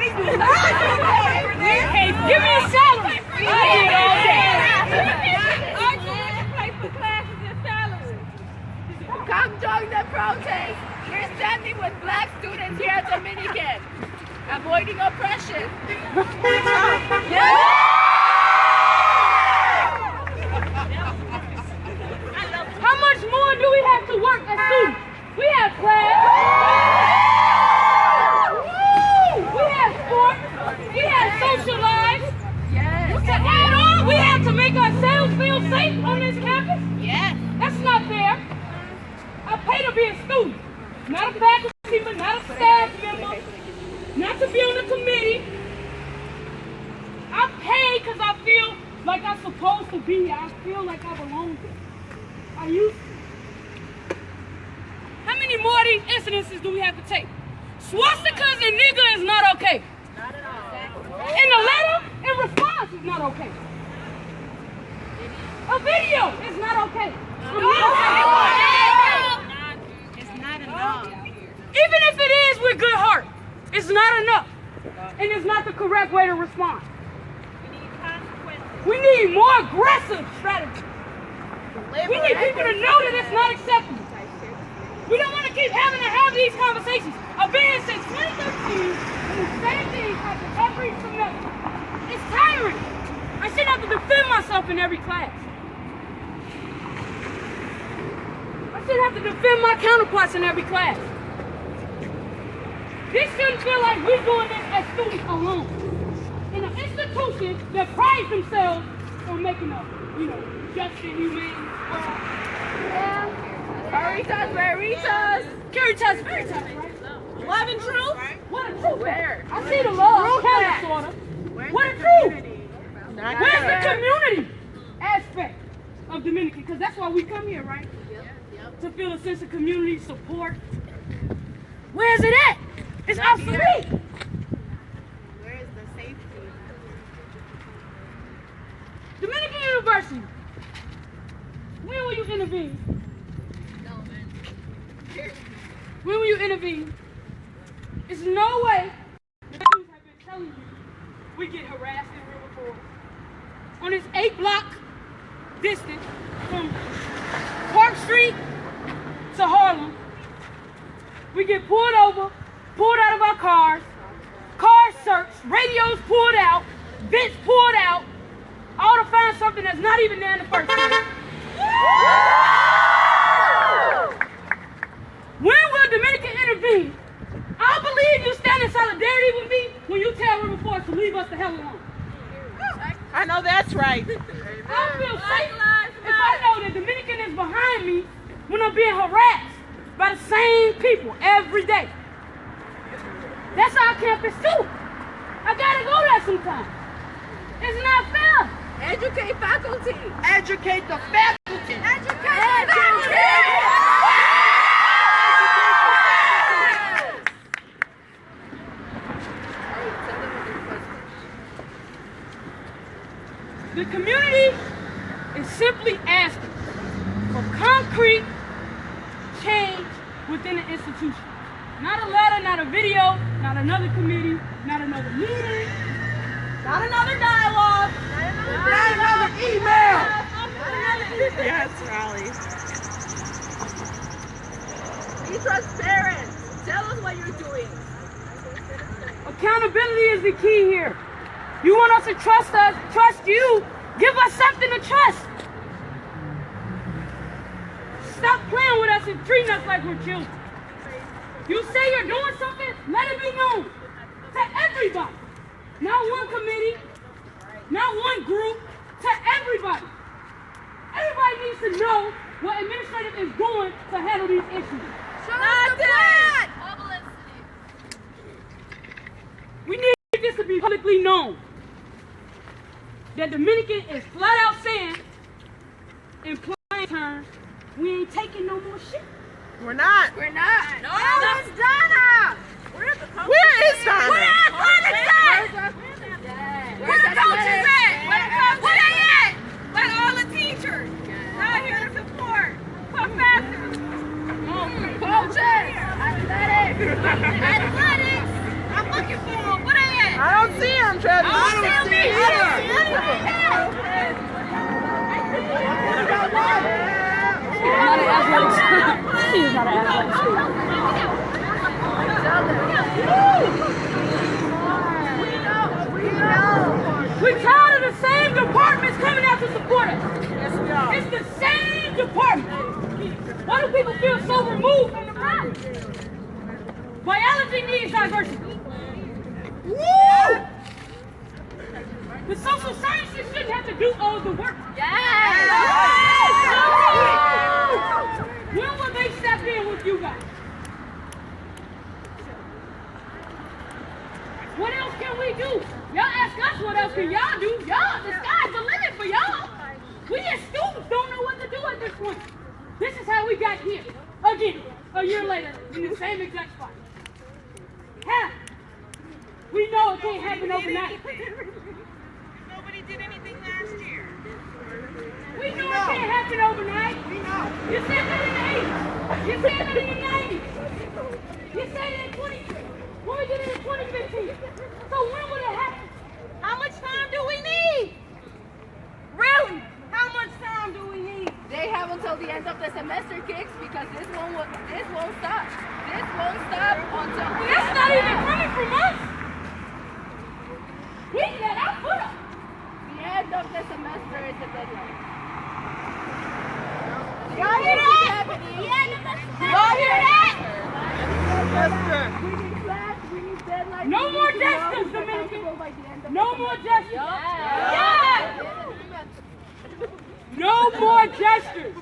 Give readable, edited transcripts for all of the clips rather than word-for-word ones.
Hey, give me a salary. I do it all day. Come join the protest. We're standing with black students here at Dominican, avoiding oppression. How much more do we have to work as students? We have class. We have sports. We have social lives. Yes. To add on, we have to make ourselves feel safe on this campus. Yes. That's not fair. I pay to be a student, not a faculty member, not a staff member, not to be on the committee. I pay because I feel like I'm supposed to be here. I feel like I belong here. I used to. How many more of these incidences do we have to take? Swastikas and nigga is not okay. Not at all. And the letter in response is not okay. A video is not okay. It's not enough. Even if it is with good heart, it's not enough. And it's not the correct way to respond. We need consequences. We need more aggressive strategies. We need people to know that it's not acceptable. We don't want to keep having to have these conversations. I've been here since 2013, and the same thing happens every semester. It's tiring. I shouldn't have to defend myself in every class. I shouldn't have to defend my counterparts in every class. This shouldn't feel like we're doing this as students alone. In an institution that prides themselves on making a, just and humane world. Yeah. Veritas. Veritas, right? Love and truth? What a truth. Where? I see the love, kind of, sort of. What a truth. Where's the community aspect of Dominican? Because that's why we come here, right? Yep. To feel a sense of community support. Where's it at? It's obsolete. Where is the safety? Dominican University. When will you intervene? When will you intervene? There's no way the students have been telling you we get harassed in River Forest. On this 8-block distance from Park Street to Harlem, we get pulled over, pulled out of our cars searched, radios pulled out, vents pulled out, all to find something that's not even there in the first place. When will Dominican intervene? I believe you stand in solidarity with me when you tell River Forest to leave us the hell alone. I know that's right. I feel safe if I know that Dominican is behind me when I'm being harassed by the same people every day. That's our campus too. I gotta go there sometime. It's not fair. Educate faculty. Educate the faculty. Educate faculty. The community is simply asking for concrete change within the institution. Not a letter, not a video, not another committee, not another meeting, not another dialogue, Not another email. Yes, Raleigh. Be transparent. Tell us what you're doing. Accountability is the key here. You want us to trust you. Give us something to trust. Stop playing with us and treating us like we're children. You say you're doing something, let it be known to everybody. Not one committee, not one group, to everybody. Everybody needs to know what administrative is doing to handle these issues. Not that. We need this to be publicly known. That Dominican is flat out saying, in plain terms, we ain't taking no more shit. We're not. We're not. No, that's Donna. Where is Donna? Where the athletics at? Where the coaches at? Where they at? Like all the teachers. Not here to support. Professors. Coaches. Athletics. I'm looking for them. Where they at? I don't see it either. Not an athletics. She's not an athletics. We're tired of the same departments coming out to support us. Yes, we are. It's the same department. Why do people feel so removed from the problem? Biology needs diversity. Woo! The social sciences shouldn't have to do all the work. Yes! When will they step in with you guys? What else can we do? Y'all ask us what else can y'all do. Y'all, the sky's the limit for y'all. We as students don't know what to do at this point. This is how we got here. Again, a year later, in the same exact spot. How? We know it can't happen overnight. Nobody did anything last year. We know it can't happen overnight. We know. You said that in the 80s. You said that in the 90s. You said it in 20. When we did it in 2015. So when will it happen? How much time do we need? Really? How much time do we need? They have until the end of the semester, kicks, because this won't stop. This won't stop until That's not even coming from us. We got our foot up. the end of the semester is the deadline. Y'all hear that? Y'all hear that? We need class, we need deadline. No more distance, Dominican. No more gestures. Yeah. No more gestures.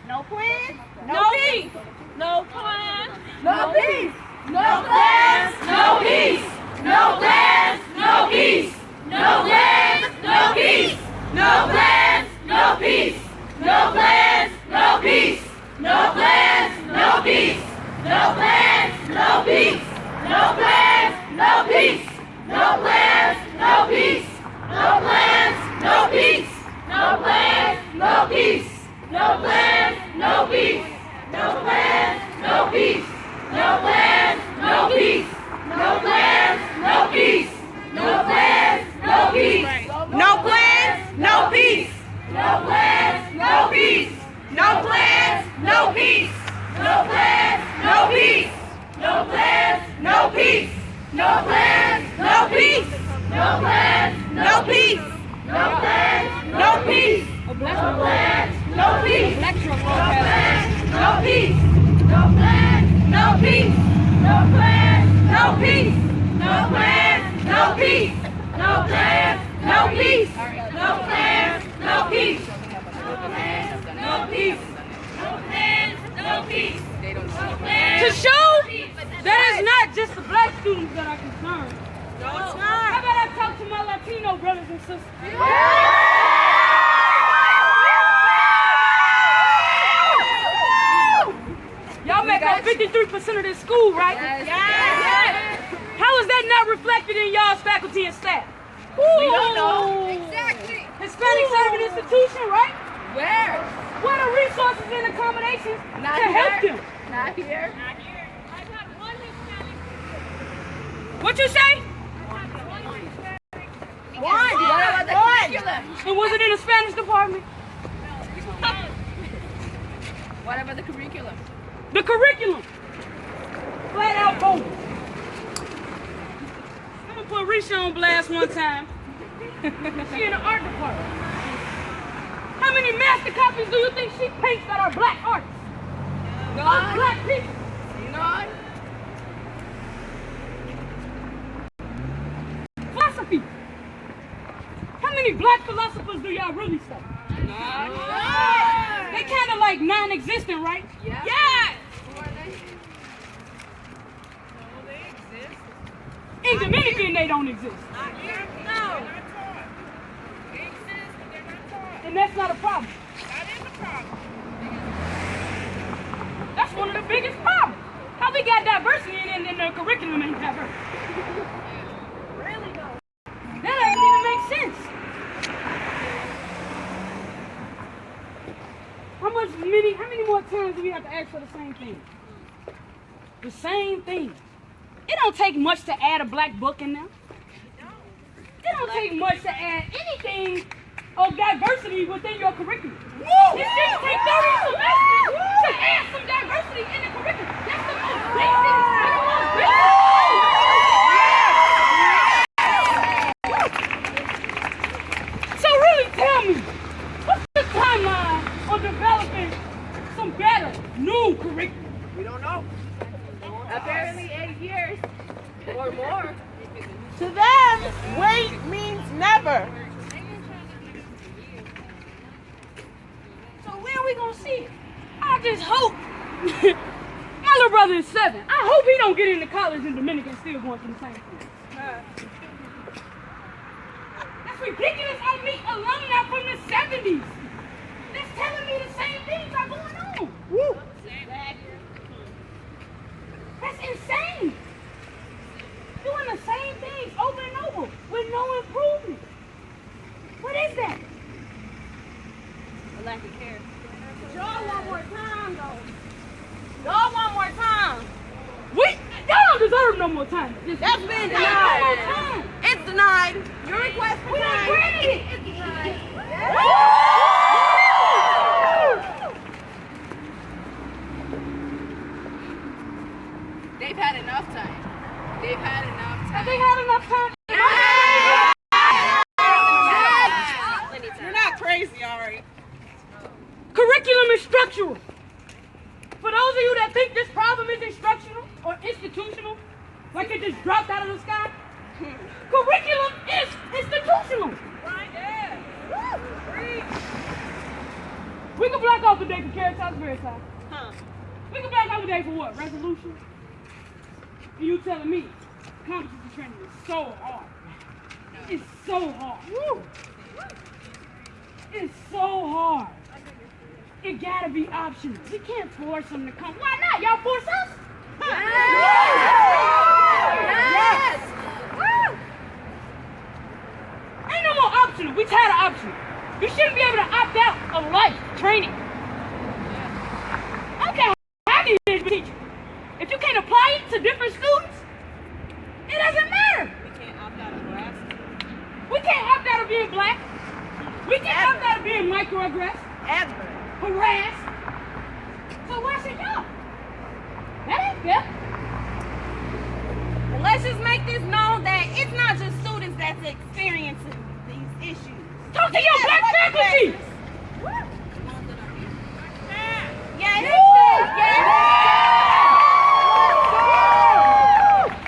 No plan? No peace. No plan? No peace. No plans? No peace. No plans? No peace. No plans? No peace. No plans? No peace. No plans? No peace. No plans? No peace. No plans? No peace. No plans? No peace. No plans? No peace. No plans? No peace. No plans? No peace. No plans? No peace. No plans? No peace. No plans? No peace. No plans? No peace. No plans? No peace. No plans, no peace. No plans? No peace. No plans, no peace. No plans? No peace. No plans? No peace. No plans? No peace. No plans? No peace. No plans? No peace. No plans? No peace. Lecture No plans? No peace. No plans? No peace. No plans? No peace. No plans? No peace. No plans? No peace. No plans? No peace. No peace. No plans? No peace. No To plans? show that it's not just the black students that are concerned. No, it's How not. about I talk to my Latino brothers and sisters? Y'all make up 53% of this school, right? Yes. How is that not reflected in y'all's faculty and staff? We don't know. Exactly. Hispanic serving institution, right? Where? What are resources and accommodations Not to help here. them? Not here. I got one Hispanic. What you say? What about the curriculum? And was it in the Spanish department? What about the curriculum? The curriculum. Flat out bogus. I'm gonna put Risha on blast one time. She in the art department. How many master copies do you think she paints that are black artists? Of black people. None. Philosophy. How many black philosophers do y'all really study? They kind of like non-existent, right? Yeah. Yes. Who are they? In Dominican, they don't exist. No. And that's not a problem. That's one of the biggest problems. How we got diversity and the curriculum ain't diverse. Really though. That doesn't even make sense. How many more times do we have to ask for the same thing? The same thing. It don't take much to add a black book in there. It don't take much to add anything of diversity within your curriculum. It shouldn't take 30 semesters to add some diversity in the curriculum. That's the most basic. So really tell me, what's the timeline on developing some better new curriculum? We don't know. Apparently 8 years or more. To them, wait means never. So when are we gonna see it? I just hope. My little brother is 7. I hope he don't get into college in Dominican still going through the same thing. That's ridiculous. I meet alumni from the 70s. That's telling me the same things are going on. Woo. That's insane. Doing the same things over and over with no improvement. What is that? A lack of care. Y'all one more time, though. Y'all one more time. Y'all don't deserve no more time. That's been No more denied. time. It's denied. Your request for We done time. granted it. It's denied. They've had enough time. They've had enough Have time. they had enough time? You're not crazy, all right? Curriculum is structural. For those of you that think this problem is instructional or institutional, like it just dropped out of the sky, curriculum is institutional. We can block off a day for Carrot Top, Veritas. We can block off a day for what? Resolution? And you telling me competency training is so hard. It's so hard. It's so hard. It gotta be optional. We can't force them to come. Why not? Y'all force us? Yes! Ain't no more optional. We tired of optional. You shouldn't be able to opt out of life training. I don't care how you is teacher. If you can't apply it to different students, it doesn't matter. We can't opt out of class. We can't opt out of being black. We can't opt out of being microaggressed, Ever. harassed. So why should y'all? That ain't fair. And let's just make this known that it's not just students that's experiencing these issues. Talk to your black faculty. Yes.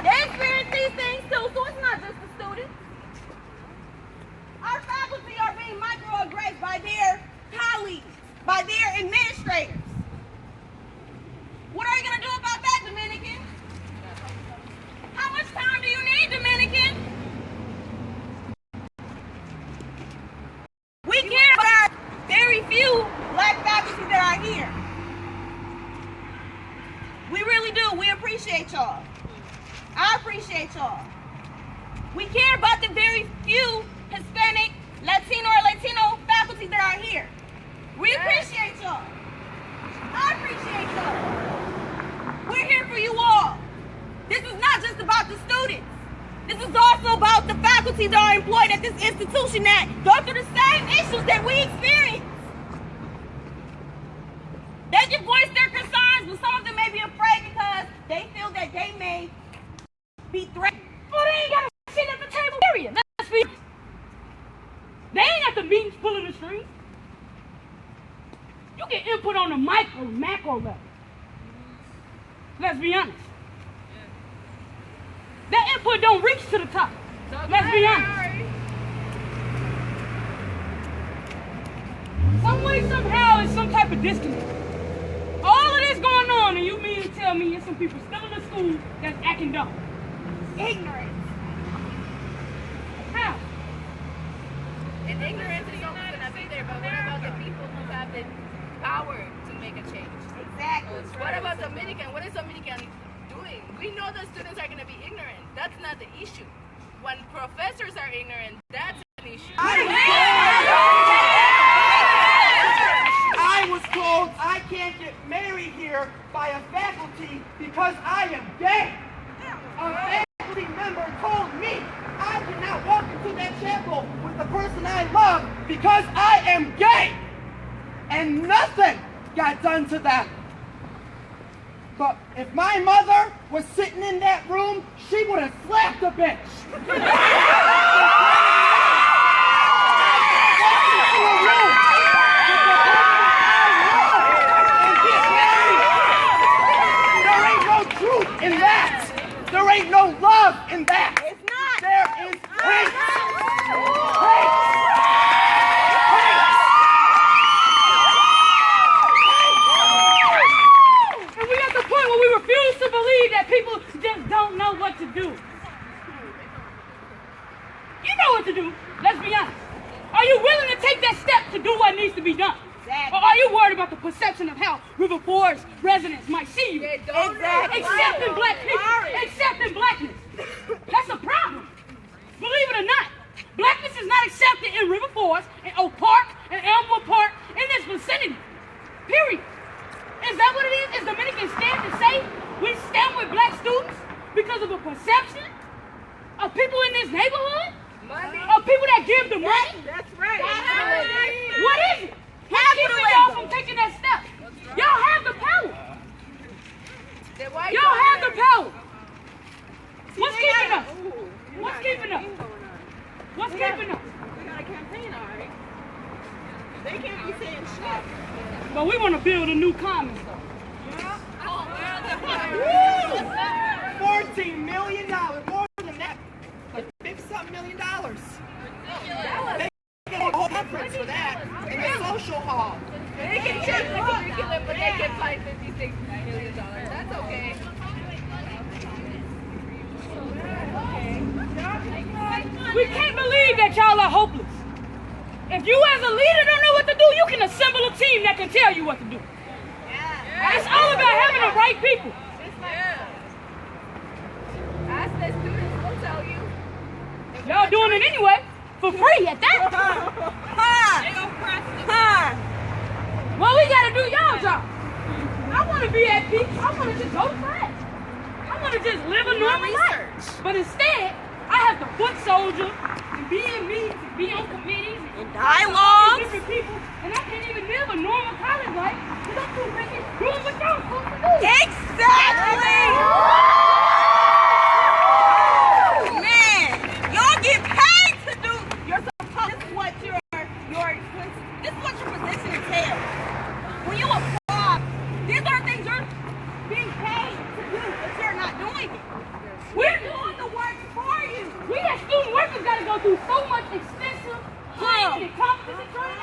They experience these things too, so it's not just the students. Our faculty are being microaggressed by their colleagues, by their administrators. What are you going to do about that, Dominican? How much time do you need, Dominican? We care about very few black faculty that are here. We really do. We appreciate y'all. I appreciate y'all. We care about the very few Hispanic, Latino, or Latino faculty that are here. We appreciate y'all. I appreciate y'all. We're here for you all. This is not just about the students. This is also about the faculty that are employed at this institution that go through the same issues that we experience. They can voice their concerns, but some of them may be afraid because they feel that they may be threatened. Well, they ain't got to sit at the table, period. Let's be honest. They ain't at the meetings pulling the strings. You get input on the micro, macro level. Let's be honest. That input don't reach to the top. Let's be honest. Some way, somehow, it's some type of disconnect. All of this going on, and you mean to tell me there's some people still in the school that's acting dumb? Ignorance. How? And ignorance is always going to be there, but what about the people who have the power to make a change? Exactly. What about Dominican? What is Dominican doing? We know the students are going to be ignorant. That's not the issue. When professors are ignorant, that's an issue. I was told I can't get married here by a faculty because I am gay. A to that chapel with the person I love because I am gay. And nothing got done to them. But if my mother was sitting in that room, she would have slapped the bitch. There ain't no truth in that. There ain't no love in that. It's not. There is hate. And we at the point where we refuse to believe that people just don't know what to do. You know what to do. Let's be honest. Are you willing to take that step to do what needs to be done? Exactly. Or are you worried about the perception of how River Forest residents might see you? Exactly. Accepting black people, accepting blackness. That's a problem. Believe it or not, blackness is not accepted in River Forest, in Oak Park, in Elmwood Park, in this vicinity. Period. Is that what it is? Is Dominican stand to say we stand with black students because of a perception of people in this neighborhood? Of people that give the money? That's right. What is it? What's keeping y'all from taking that step? Y'all have the power. Y'all have the power. What's keeping us? What's keeping us? What's keeping us? We got a campaign, all right. They can't be saying shit. But we want to build a new commons, though. $14 million, more than that, like $50-something million. They get a whole conference for that in the social hall. They can change the curriculum, but they can find $56 million. That's okay. We can't believe that y'all are hopeless. If you as a leader don't know what to do, you can assemble a team that can tell you what to do. It's all about having the right people. Ask the students, we'll tell you. Y'all doing it anyway, for free at that. Well, we gotta do y'all job. I want to be at peace. I want to just go to class. I want to just live a normal life. But instead, I have to foot soldier and be in meetings and be on committees and Dialogue. different people, and I can't even live a normal college life because I'm too busy doing what y'all supposed to do. Exactly. Man, y'all get paid to do. You're supposed. This is what your position entails. When you apply, these are things you're being paid to do, but you're not doing it. We're doing the work for you. We as student workers got to go through so much extensive training and competency training.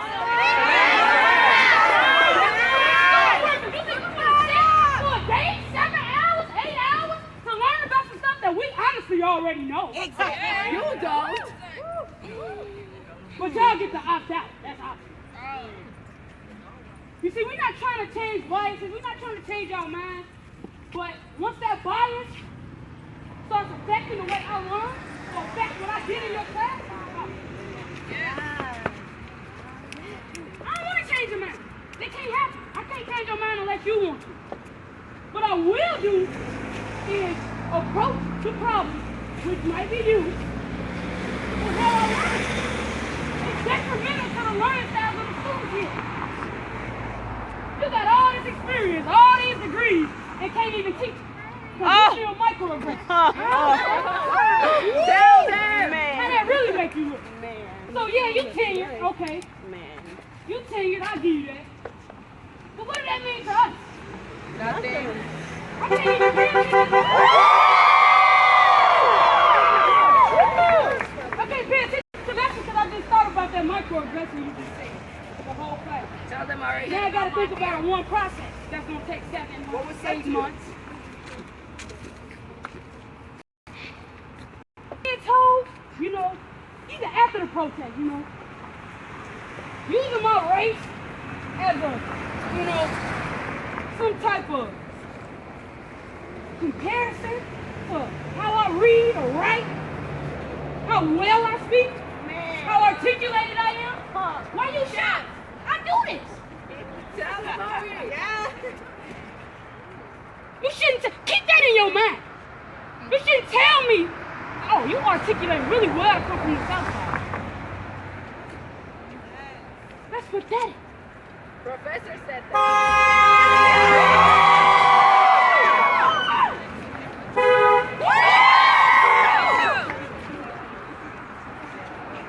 You think we want to sit for a day, 7 hours, 8 hours to learn about some stuff that we honestly already know? Exactly. You don't. But y'all get to opt out. That's optional. You see, we're not trying to change biases. We're not trying to change our minds. But once that bias starts affecting the way I learn, or affect what I did in your class, I don't want to change your mind. They can't happen. I can't change your mind unless you want to. What I will do is approach the problem, which might be you, with how I learn. It's detrimental to the learning styles of the students here. You got all this experience, all these degrees, and can't even teach. Because you're still microaggression. How that really make you look? So yeah, you tenured, okay. You tenured, I'll give you that. But what does that mean to us? Nothing. I can't even hear you. Okay, pay attention to that because I just thought about that microaggression you just said. The whole class. Tell them already. Now I gotta think about one process that's gonna take 7 months, 8 months. Being told, you know, even after the protest, you know, using my race as a, you know, some type of comparison to how I read or write, how well I speak, how articulated I am. Why you shocked? I do this. Tell them already. You shouldn't keep that in your mind. You shouldn't tell me, oh, Oh, you articulate really well to come from the South Side. That's pathetic. Professor said that.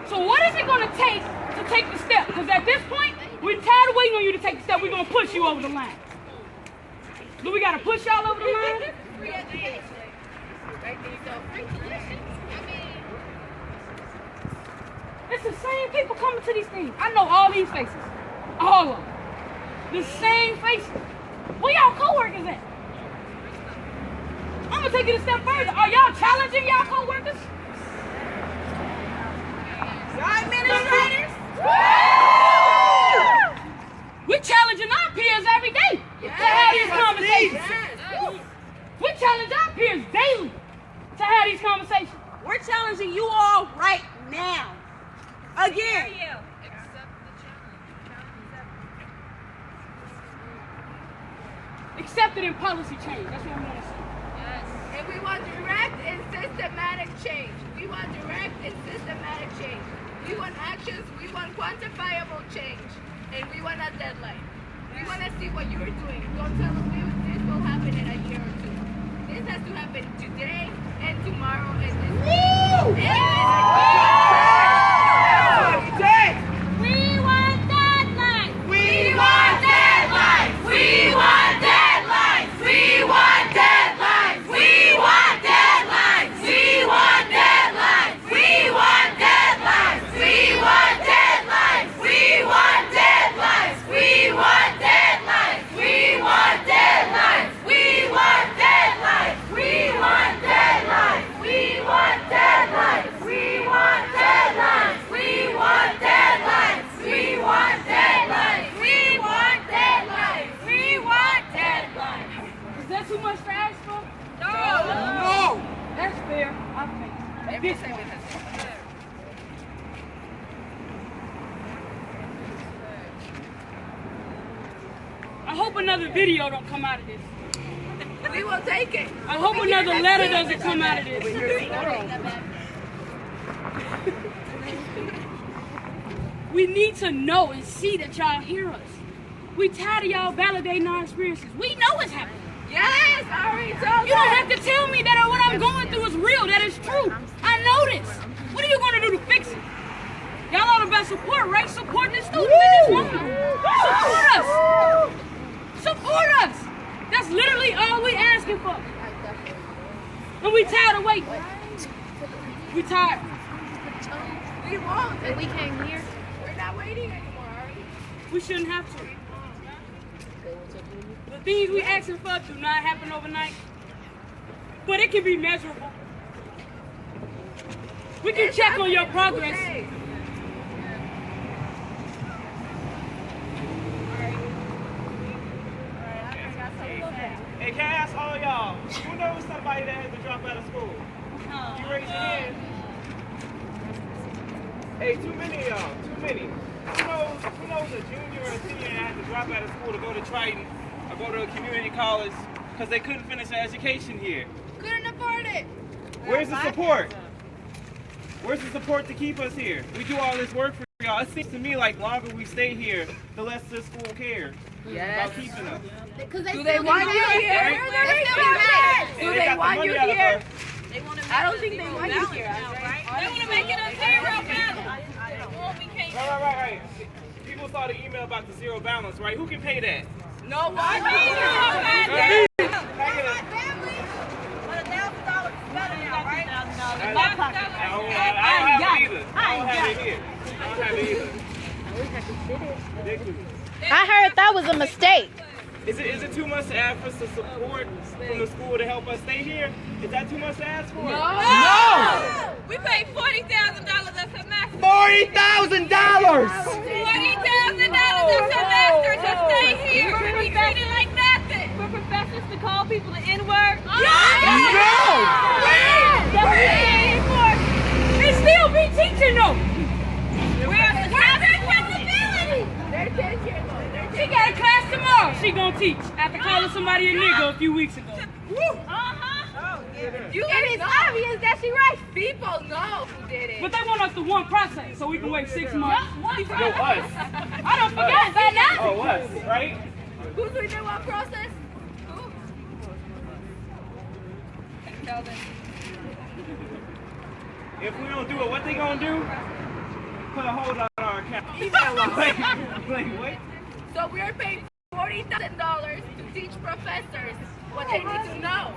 So what is it going to take the step? Because at this point, we're tired of waiting on you to take the step. We're going to push you over the line. Do we got to push y'all over the line? Free education. Right? So free tuition. I mean, It's the same people coming to these things. I know all these faces. All of them. The same faces. Where y'all co-workers at? I'm going to take it a step further. Are y'all challenging y'all co-workers? Administrators? We're challenging our peers every day to have these conversations. We challenge our peers daily to have these conversations. We're challenging you all right now. Again. Accepted in policy change. That's what we want to see. and we want direct and systematic change. We want direct and systematic change. We want actions, we want quantifiable change, and we want a deadline. We want to see what you're doing. Don't tell us this will happen in a year or two. This has to happen today and tomorrow and this week. We want deadlines. We want deadlines. We want deadlines. We want deadlines. We want deadlines. We want deadlines. We want deadlines. We want deadlines. We want deadlines. We want deadlines. We want deadlines. We want deadlines. We want deadlines. We want deadlines. We want deadlines. We want deadlines. We want deadlines. We want deadlines. We want deadlines. Is that too much to ask for? No! That's fair. I think. This one. I hope another video don't come out of this. We will take it. I hope another letter doesn't come out of this. We need to know and see that y'all hear us. We tired of y'all validating our experiences. We know it's happening. Yes, I already told You don't have to tell me that what I'm going through is real, that it's true. I know this. What are you going to do to fix it? Y'all all about support, right? Support the students in this moment. Support us. Support us. That's literally all we asking for. And we tired of waiting. We tired. We won't. And we came here. We're not waiting anymore, are we? We shouldn't have to. The things we asking for do not happen overnight. But it can be measurable. We can check on your progress. Hey, can I ask all y'all, who knows somebody that had to drop out of school? You raise your hand. Hey, too many of y'all, too many. Who knows a junior or a senior that had to drop out of school to go to Triton or go to a community college because they couldn't finish their education here? Couldn't afford it. Where's the support? Where's the support to keep us here? We do all this work for y'all. It seems to me like longer we stay here, the less this school cares about keeping us. Do they want you here? Right? Do And they got the want money you out of here? us. I don't think they want you here. They want to make it a zero balance. Right. People saw the email about the zero balance, right? Who can pay that? No one. Pack it up. In my pocket. I don't have it either. I don't have it here. I don't have it either. Ridiculous. I heard that was a mistake. Is it too much to ask for some support from the school to help us stay here? Is that too much to ask for? No! We pay $40,000 a semester. $40,000! $40,000 a semester to stay here and be treated like nothing. For professors to call people the N-word? No! That's what we're paying for. And still be teaching though. Where's the responsibility? They're 10 years old. She got a class tomorrow. She gonna teach after calling somebody a nigga a few weeks ago. Uh-huh. It's obvious that she right. People know who did it. But they want us to one process so we can wait 6 months. Yo, us. I don't forget by now. Oh, us, right? Who's we do what process? Who? Tell them. If we don't do it, what they gonna do? Put a hold on our account. Email us. Wait, what? So we're paying $40,000 to teach professors what they need to know.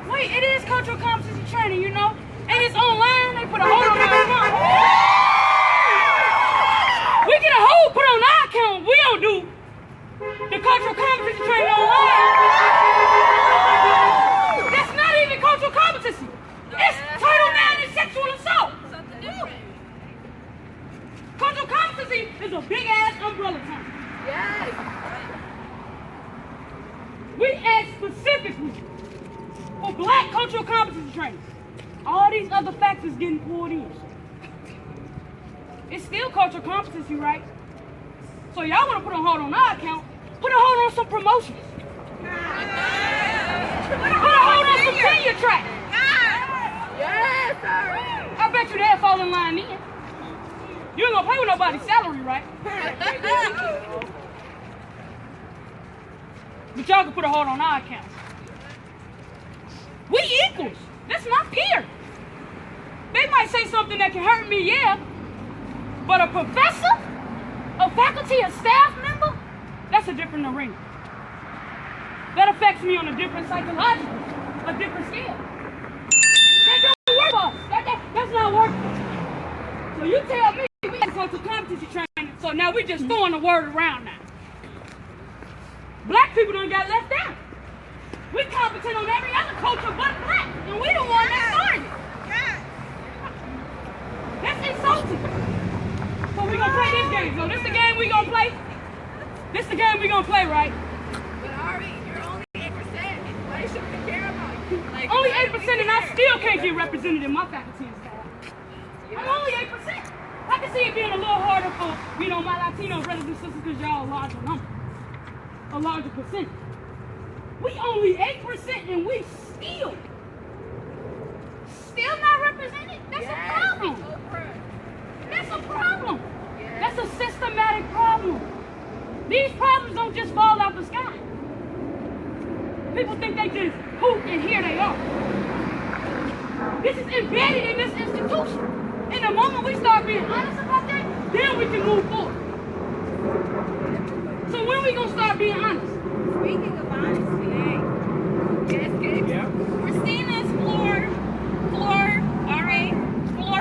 Wait, it is cultural competency training, you know? And it's online. They put a hold on our account. We get a hold put on our account. We don't do the cultural competency training online. That's not even cultural competency. It's Title IX and sexual assault. Cultural competency is a big ass umbrella term. Yes. We asked specifically for black cultural competency training. All these other factors getting pulled in. It's still cultural competency, right? So y'all want to put a hold on our account, put a hold on some promotions. Put a hold on some tenure track. Yes, sir. I bet you they'll fall in line then. You ain't gonna pay with nobody's salary, right? But y'all can put a hold on our account. We equals. That's my peer. They might say something that can hurt me, yeah. But a professor, a faculty, a staff member, that's a different arena. That affects me on a different psychological, a different scale. That don't work for us. That's not working. So you tell me we had cultural competency training, so now we just throwing the word around now. Black people done got left out. We competent on every other culture but black, and we the one that started it. That's insulting. So we gonna play this game. So this the game we gonna play? This the game we gonna play, right? But Ari, you're only 8%. Why should we care about you? Like, Only 8%, and I still can't get represented in my faculty and staff. I'm only 8%. I can see it being a little harder for, you know, my Latino brothers and sisters because y'all a larger number, a larger percentage. We only 8% and we still not represented. That's a problem. That's a problem. That's a systematic problem. These problems don't just fall out the sky. People think they just poop and here they are. This is embedded in this institution. And the moment we start being honest about that, then we can move forward. So when we gonna start being honest? Speaking of honesty, yes, Gabe. Yeah. Christina's floor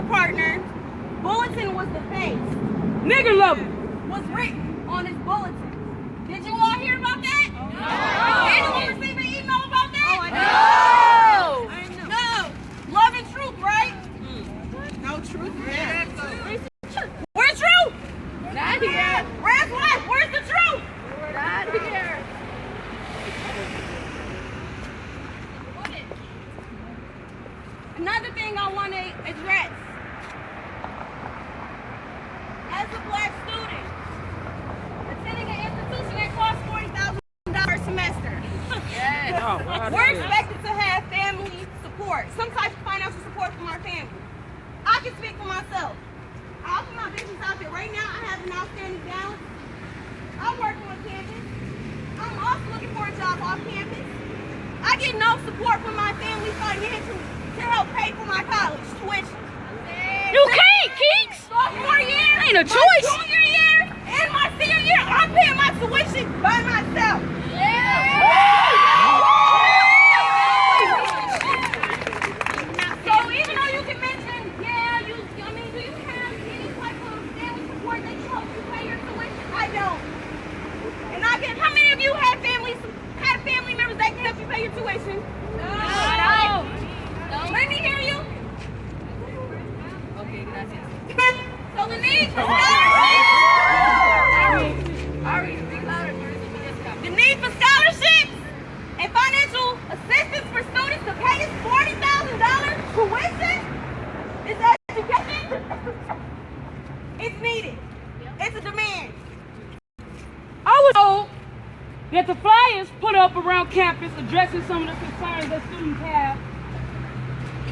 partner, bulletin was the face. Nigger lover. Was written on his bulletin. Did you all hear about that? No. Anyone receive an email about that? No. No. Love and truth, right? No truth. Yeah. Where's truth? Not here. Where's what? Where's the truth? Not here. Another thing I want to address. As a black student, attending an institution that costs $40,000 a semester, Yes. we're expected to have family support, some type of financial support from our family. I can speak for myself. I'll put my business out there. Right now, I have an outstanding balance. I'm working on campus. I'm also looking for a job off campus. I get no support from my family financially to help pay for my college tuition. You can't, Keeks. Sophomore year, Ain't a my choice. junior year, and my senior year, I'm paying my tuition by myself. So even though you can mention, do you have any type of family support that you help you pay your tuition? I don't. And how many of you have family members that can help you pay your tuition? No. Let me hear you. Okay, gracias. So the need for scholarships. Ari, speak louder. The need for scholarships and financial assistance for students to pay us $40,000 tuition is education. It's needed. It's a demand. I was told that to fly flyers put up around campus addressing some of the concerns that students have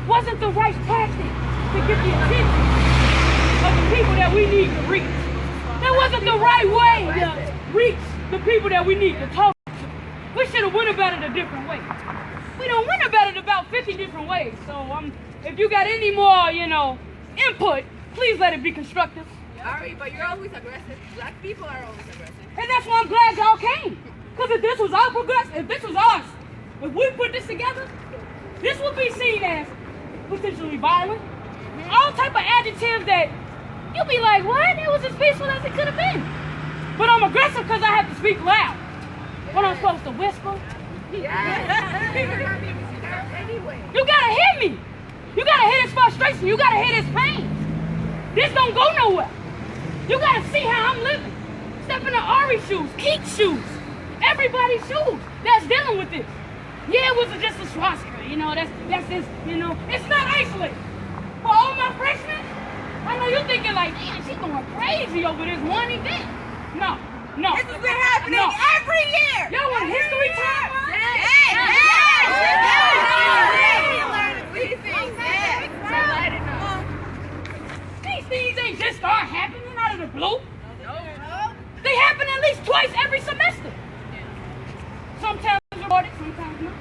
wasn't the right tactic to get the attention of the people that we need to reach. That wasn't the right way to reach the people that we need to talk to. We should have went about it a different way. We don't went about it about 50 different ways. So if you got any more, input, please let it be constructive. Sorry, but you're always aggressive. Black people are always aggressive. And that's why I'm glad y'all came. Because if this was our if this was ours, if we put this together, this would be seen as potentially violent. All type of adjectives that you'll be like, what? It was as peaceful as it could have been. But I'm aggressive because I have to speak loud. When I'm supposed to whisper. Yeah. People are not being heard anyway. You gotta hear me. You gotta hear his frustration. You gotta hear his pain. This don't go nowhere. You gotta see how I'm living. Step into Ari's shoes, Keith's shoes, everybody's shoes that's dealing with this. Yeah, it was just a swastika, that's this, it's not isolated. For all my freshmen, I know you're thinking like, damn, she's going crazy over this one event. No. This has been happening every year. Y'all want history time? These things ain't just start happening out of the blue. They happen at least twice every semester. Sometimes reported, sometimes not.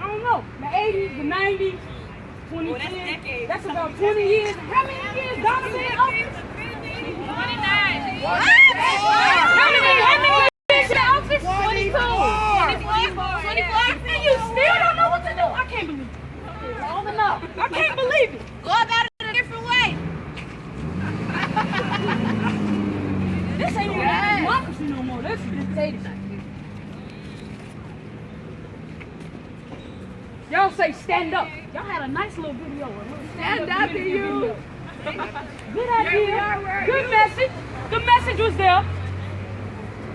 I don't know. The 80s, the 90s, 2010. That's about 20 years. How many years Donna been in office? 29. What? How many years in office? 22. 24. And you still don't know what to do? I can't believe it. Long enough. I can't believe it. Go about it a different way. This ain't even democracy no more. This is dictatorship. Y'all say stand up. Y'all had a nice little video. Stand up to you. Good idea. Good message. The message was there.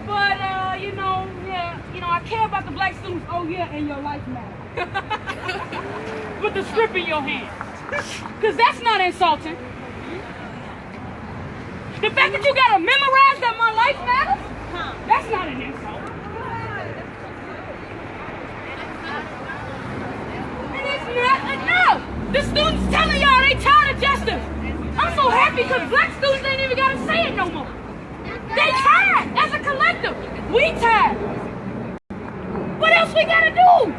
But I care about the black students. Oh yeah, and your life matters. With the script in your hand. Because that's not insulting. The fact that you gotta memorize that my life matters, that's not an insult. And it's not enough. The students telling y'all they tired of justice. I'm so happy because black students ain't even gotta say it no more. They tired as a collective. We tired. What else we gotta do?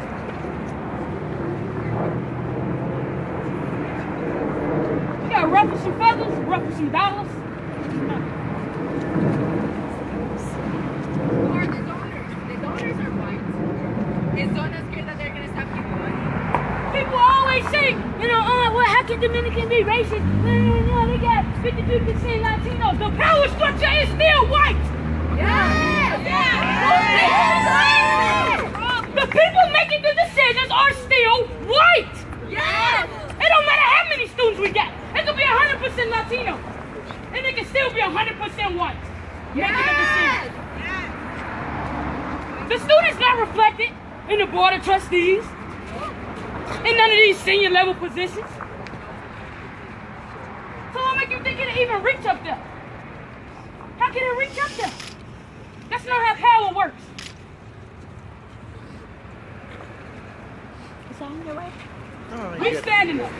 We gotta ruffle some feathers, ruffle some dollars. Who are the donors? The donors are white. Is Donna scared that they're going to stop giving money? People always say, well, how can Dominican be racist? They got 52% Latinos. The power structure is still white. The people making the decisions are still white. Yes. It don't matter how many students we got. It could be 100% Latino. And it can still be 100% white. Making the decision. The students not reflected in the board of trustees. In none of these senior level positions. So what make you think it'll even reach up there? How can it reach up there? That's not how power works. It's on your way. We standing up.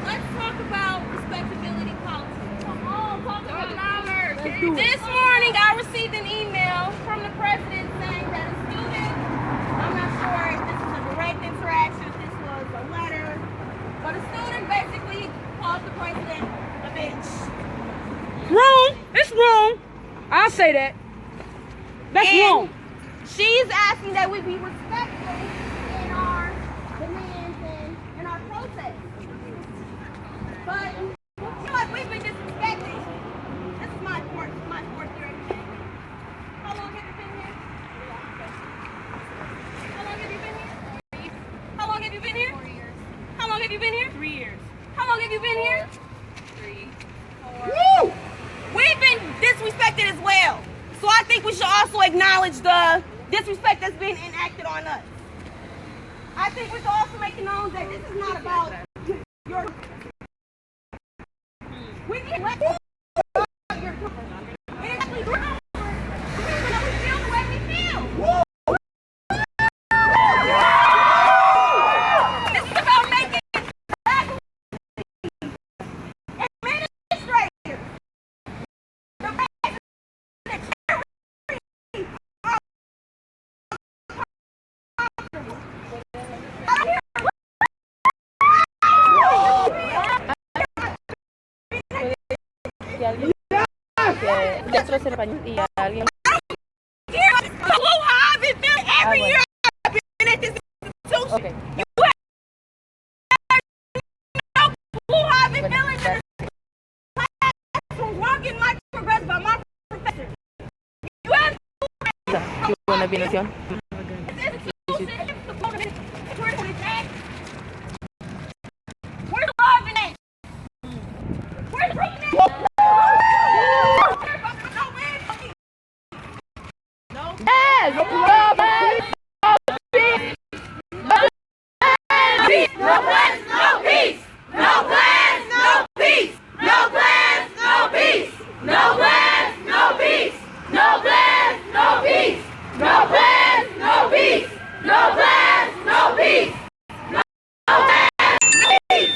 Let's talk about respectability politics. Come on, talk about it. This morning I received an email from the president saying that a student, I'm not sure if this was a direct interaction, if this was a letter, but a student basically called the president a bitch. Wrong. It's wrong. I'll say that. That's wrong. She's asking that we be respectful in our demands and in our protests. But I feel like we've been disrespected. This is my fourth year. How long have you been here? How long have you been here? How long have you been here? 4 years. How long have you been here? 3 years. How long have you been here? 3, 4. Woo! We've been disrespected as well. So I think we should also acknowledge the disrespect that's been enacted on us. I think we should also make it known that this is not about your... We can let your... It actually si alguien que ya solo sepa español y alguien. Every year I've been at this institution. Okay. You have no clue how I've been feeling in the classroom, walking my progress by my professor. You have una combinación. Where's the love in it? Where's the proof in it? Yes! No plans, no peace! No plans, no peace! No plans, no peace! No plans, no peace! No plans, no peace! No plans, no peace! No plans, no peace! No plans, no peace!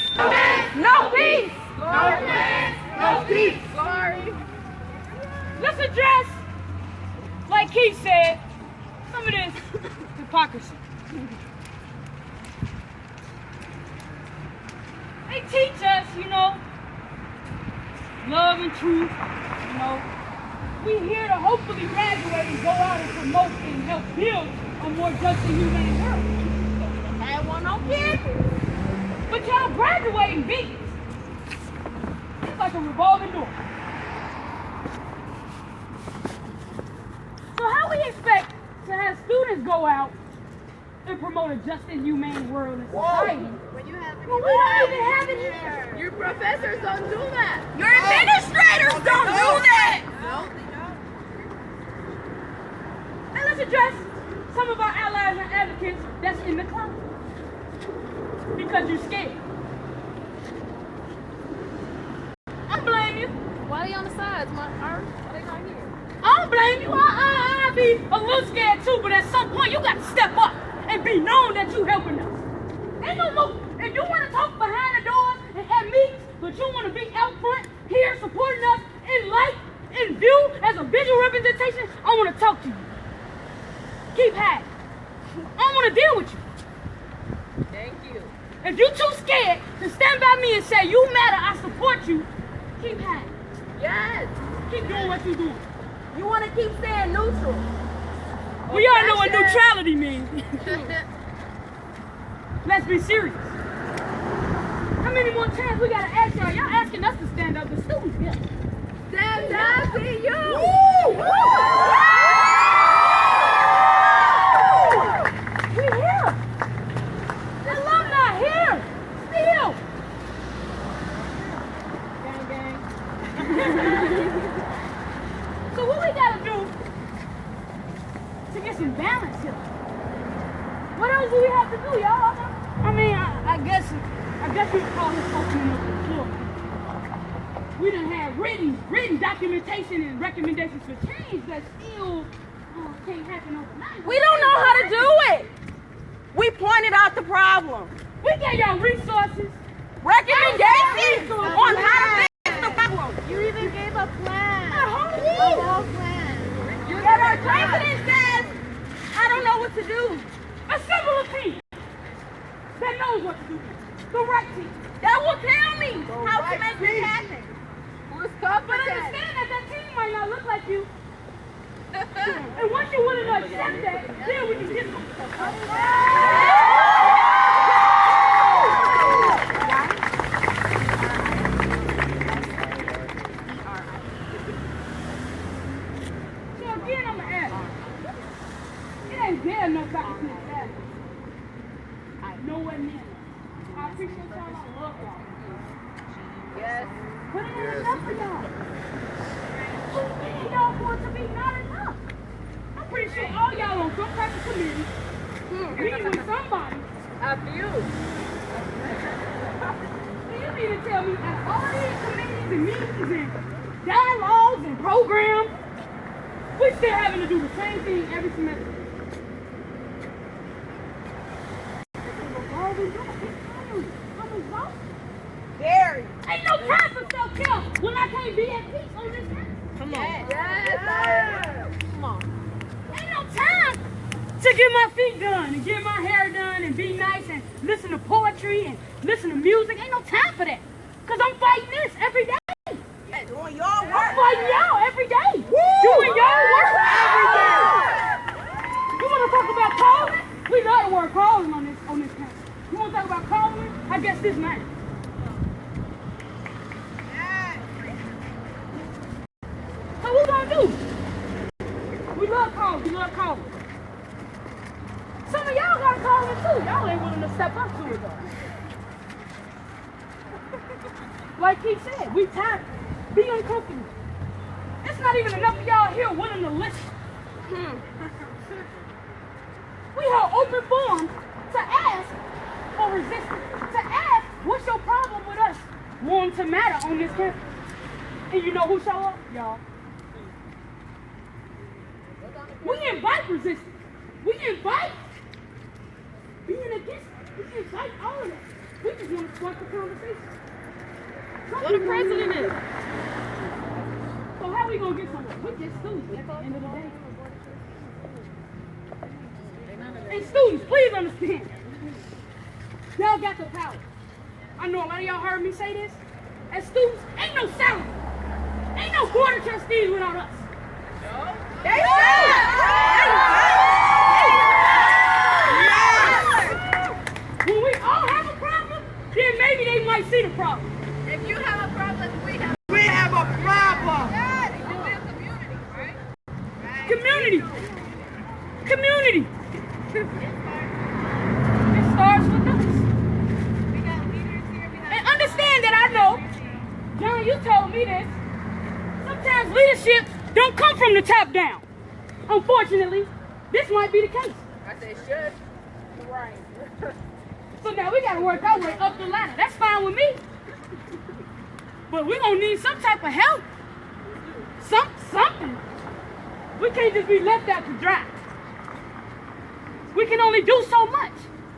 No peace! No plans, no peace! Sorry. Let's address, like Keith said, some of this hypocrisy. They teach us, love and truth, We here to hopefully graduate and go out and promote and help build a more just and humane world. I want no kids. But y'all graduating beats. It's like a revolving door. So how we expect to have students go out and promote a just and humane world and society When you have when we don't even have it here? your professors don't do that. Your administrators don't do that. No, they don't. And let's address some of our allies and advocates that's in the closet. Because you're scared. I don't blame you. Why are they on the sides? Are they not here? I don't blame you. I be a little scared too, but at some point you got to step up and be known that you helping us. Ain't no more. If you want to talk behind the doors and have meetings, but you want to be out front here supporting us in light, in view, as a visual representation, I want to talk to you. Keep hiding. I don't want to deal with you. Thank you. If you too scared to stand by me and say you matter, I support you, keep hiding. Yes. Keep doing what you're doing. You want to keep staying neutral. We all know what neutrality means. Let's be serious. How many more times we gotta ask y'all? Y'all asking us to stand up. The students, yeah. Stand up to you. We here. Alumni here. Still. Gang, gang. So what we gotta do to get some balance here? What else do we have to do, y'all? I mean, I guess we could call this opening up the floor. We done have written documentation and recommendations for change that still can't happen overnight. We don't know how to do it. We pointed out the problem. We gave y'all resources. Recommendations on how to fix the problem. You even gave a plan. A whole A year. whole plan. But our president says, I don't know what to do. Assemble a team that knows what to do. The right team. That will tell me how to make this happen. Who's But competent? understand that team might not look like you. And once you're willing to accept that, then we can get some stuff. So again, I'm going to ask. It ain't there no faculty in class. Nowhere near. I appreciate y'all. I love y'all. Yes. But it ain't enough for y'all. Who's getting y'all for it to be not enough? I'm pretty sure all y'all on some type of committee, meeting with somebody. A few. So you mean to tell me that all these committees and meetings and dialogues and programs, we still having to do the same thing every semester? I'm exhausted. Very. Ain't no time for self-care when I can't be at peace on this campus. Come on. Yes. Come on. Ain't no time to get my feet done and get my hair done and be nice and listen to poetry and listen to music. Ain't no time for that. Because I'm fighting this every day. Yeah, doing your about calling, I guess this matters. So what we gonna do? We love calling. We love calling. Some of y'all gotta call it too. Y'all ain't willing to step up to it though. Like he said, we tired. Be uncomfortable. It's not even enough of y'all here willing to listen. We have open forum to ask for resistance. To ask, what's your problem with us wanting to matter on this campus? And you know who show up? Y'all. We invite resistance. We invite being against. We invite all of that. We just want to start the conversation. What the president is. So how we gonna get somewhere? We just students at the end of the day. And students, please understand. Y'all got the power. I know a lot of y'all heard me say this. As students, ain't no salary. Ain't no board of trustees without us. They when we all have a problem, then maybe they might see the problem. If you have a problem, we have a problem. community, right? Community. Community. It starts with us. We got leaders here. And understand that I know, John, you told me this. Sometimes leadership don't come from the top down. Unfortunately, this might be the case. I say should. Right. So now we gotta work our way up the ladder. That's fine with me. But we're gonna need some type of help. Something. We can't just be left out to dry. We can only do so much.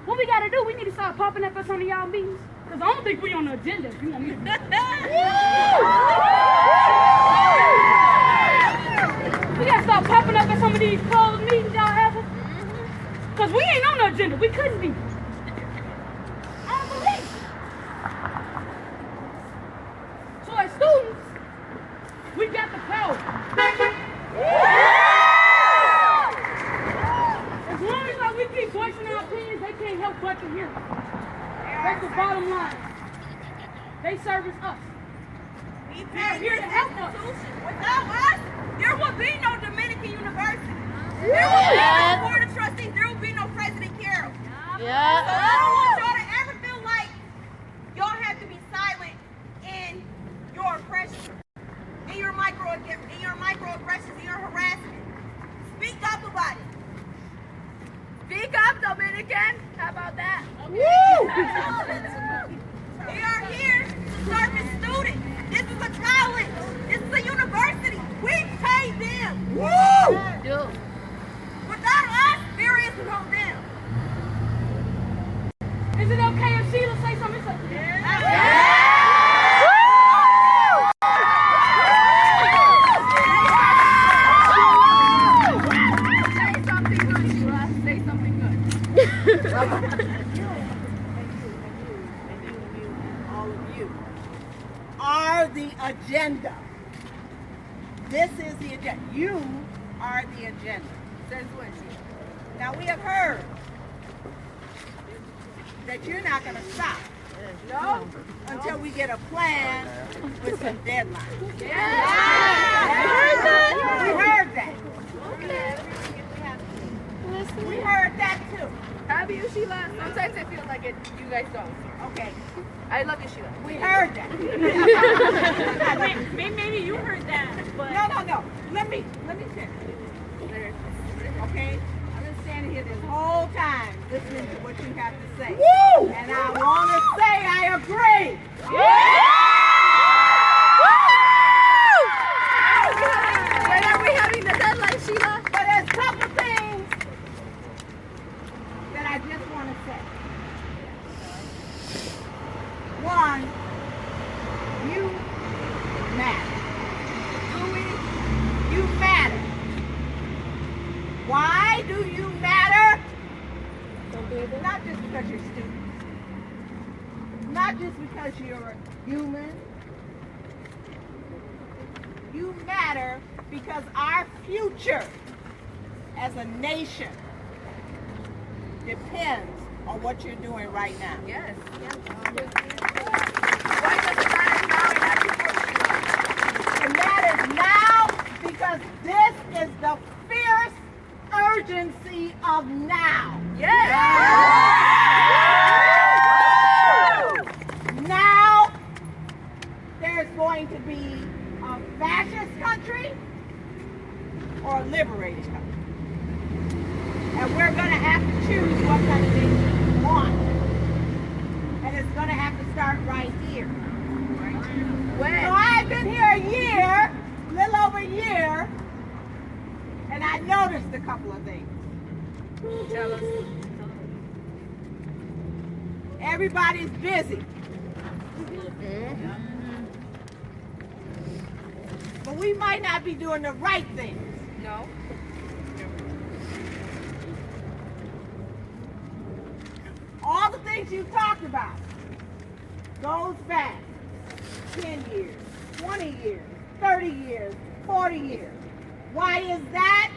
What we gotta do, we need to start popping up at some of y'all meetings. Because I don't think we on the agenda if you want me to. We gotta start popping up at some of these closed meetings y'all having. Because we ain't on the agenda. We couldn't be. I don't believe it. So as students, we got the power. As long as we keep voicing our opinions, they can't help but to hear us. That's the bottom line. They service us. They're here to help us. Without us, there would be no Dominican University. There would be no board of trustees. There would be no President Carroll. So I don't want y'all to ever feel like y'all have to be silent in your oppression, in your microaggressions, in your harassment. Speak up about it. Speak up, Dominican. How about that? We are here to service students. This is a college. This is a university. We pay them. Without us, there is no them. Is it okay if Sheila say something? It's okay. Say something good, Sheila. Say something good. All of you are the agenda. This is the agenda. You are the agenda. Since when, Sheila? Now we have heard that you're not going to stop. No? Until we get a plan with some deadlines. Yeah. We heard that. We heard that too. Have you, Sheila? Sometimes I feel like it. You guys don't. Okay. I love you, Sheila. We heard that. Maybe you heard that, but No. Let me finish. Okay? I've been standing here this whole time listening to what you have to say. Woo! And I want to say I agree. When are we having the deadline, Sheila? But there's a couple things that I just want to say. One, you matter. You matter. Why do you matter? Not just because you're students. Not just because you're human. You matter because our future as a nation depends on what you're doing right now. Yes. Why does it matter now and not before? It matters now because this is the fierce urgency of now. Yes. Now there's going to be a fascist country or a liberated country. And we're going to have to choose what kind of nation we want. And it's going to have to start right here. So I've been here a year, a little over a year, and I noticed a couple of things. Tell us. Everybody's busy. But we might not be doing the right things. No. All the things you talked about goes back 10 years, 20 years, 30 years, 40 years. Why is that?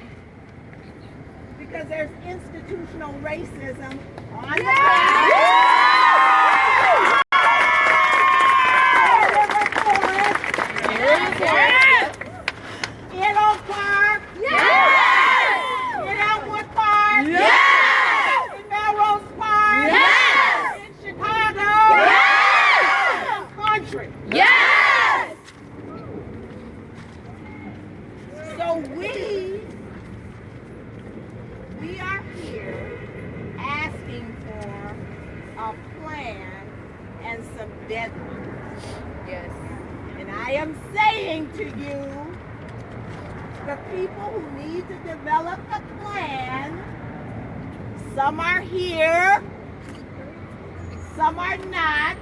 Because there's institutional racism on the planet. In Oak Park. Yes! In Elmwood Park. Yes! In Melrose Park. Yes! In Chicago. Yes! In the country. Yes! So we are here asking for a plan and some deadlines. Yes. And I am saying to you, the people who need to develop the plan, some are here, some are not,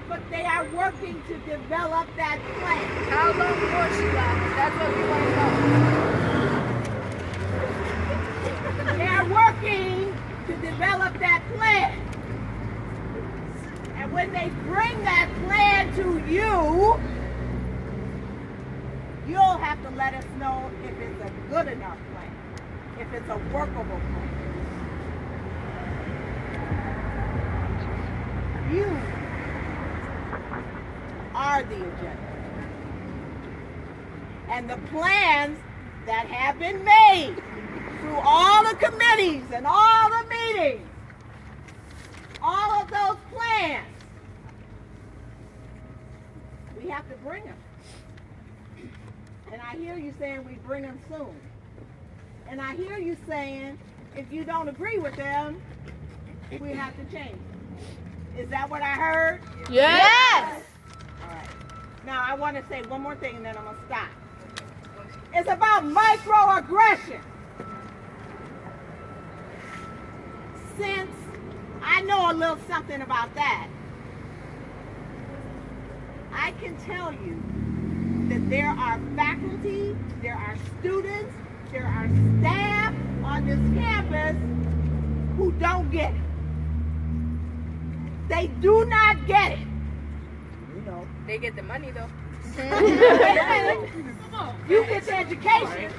but they are working to develop that plan. How long will she last? That's what we want to know. They are working to develop that plan. And when they bring that plan to you, you'll have to let us know if it's a good enough plan, if it's a workable plan. You are the agenda. And the plans that have been made through all the committees and all the meetings, all of those plans, we have to bring them. And I hear you saying we bring them soon. And I hear you saying if you don't agree with them, we have to change them. Is that what I heard? Yes! All right. Now I want to say one more thing and then I'm going to stop. It's about microaggression. Since I know a little something about that, I can tell you that there are faculty, there are students, there are staff on this campus who don't get it. They do not get it. You know. They get the money though. You get the education.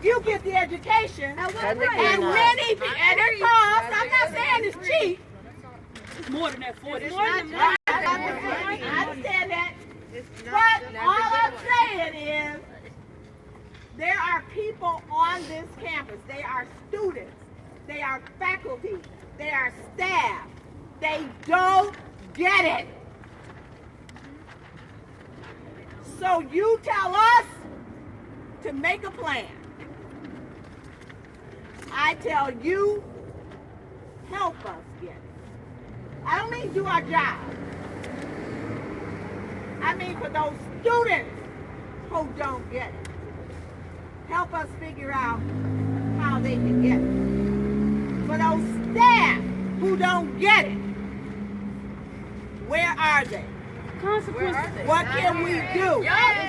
You get the education. And many people, and it costs, I'm not saying it's cheap. It's more than that. 40. I understand that. But all I'm saying is there are people on this campus. They are students. They are faculty. They are staff. They don't get it. So you tell us to make a plan. I tell you, help us get it. I don't mean do our job. I mean for those students who don't get it. Help us figure out how they can get it. For those staff who don't get it, where are they? Consequences. What can we do?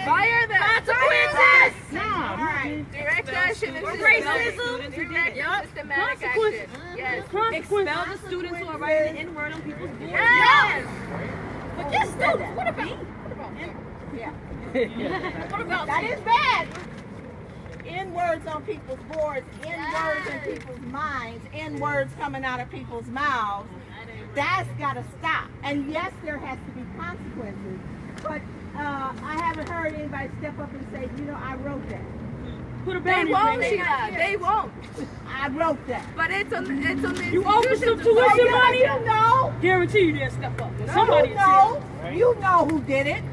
Fire them. Consequences! All right. Direct action is Racism. Direct systematic Consequences. action. Yes. Consequences. Expel the students who are writing the N-word on people's boards. Yes. But just students. What about? Yeah. That is bad. N-words on people's boards, N-words in people's minds, N-words coming out of people's mouths. That's got to stop. And yes, there has to be consequences. But I haven't heard anybody step up and say, you know, I wrote that. Put a They bounty won't, on it. Sheila. They won't. I wrote that. But it's on the You owe some institutions. tuition money? You know. Guarantee you they'll step up. Somebody You will know. say it. You know who did it.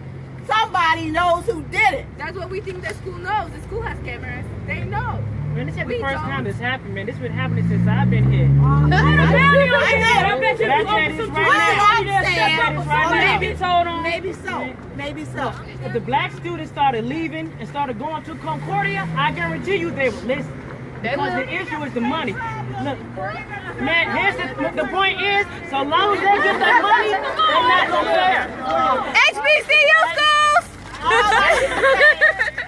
Somebody knows who did it. That's what we think the school knows. The school has cameras. They know. Man, this ain't the We first don't. time this happened, man. This been happening since I've been here. Put a bounty on it. I bet you That's if you it, owe some it's tuition right now. money, they'll step up. I'm Or saying. maybe told on. Maybe so. Maybe so. If the black students started leaving and started going to Concordia, I guarantee you they would listen. Because the issue is the money. Look, man, here's the point is, so long as they get that money, they're not gonna care. HBCU schools!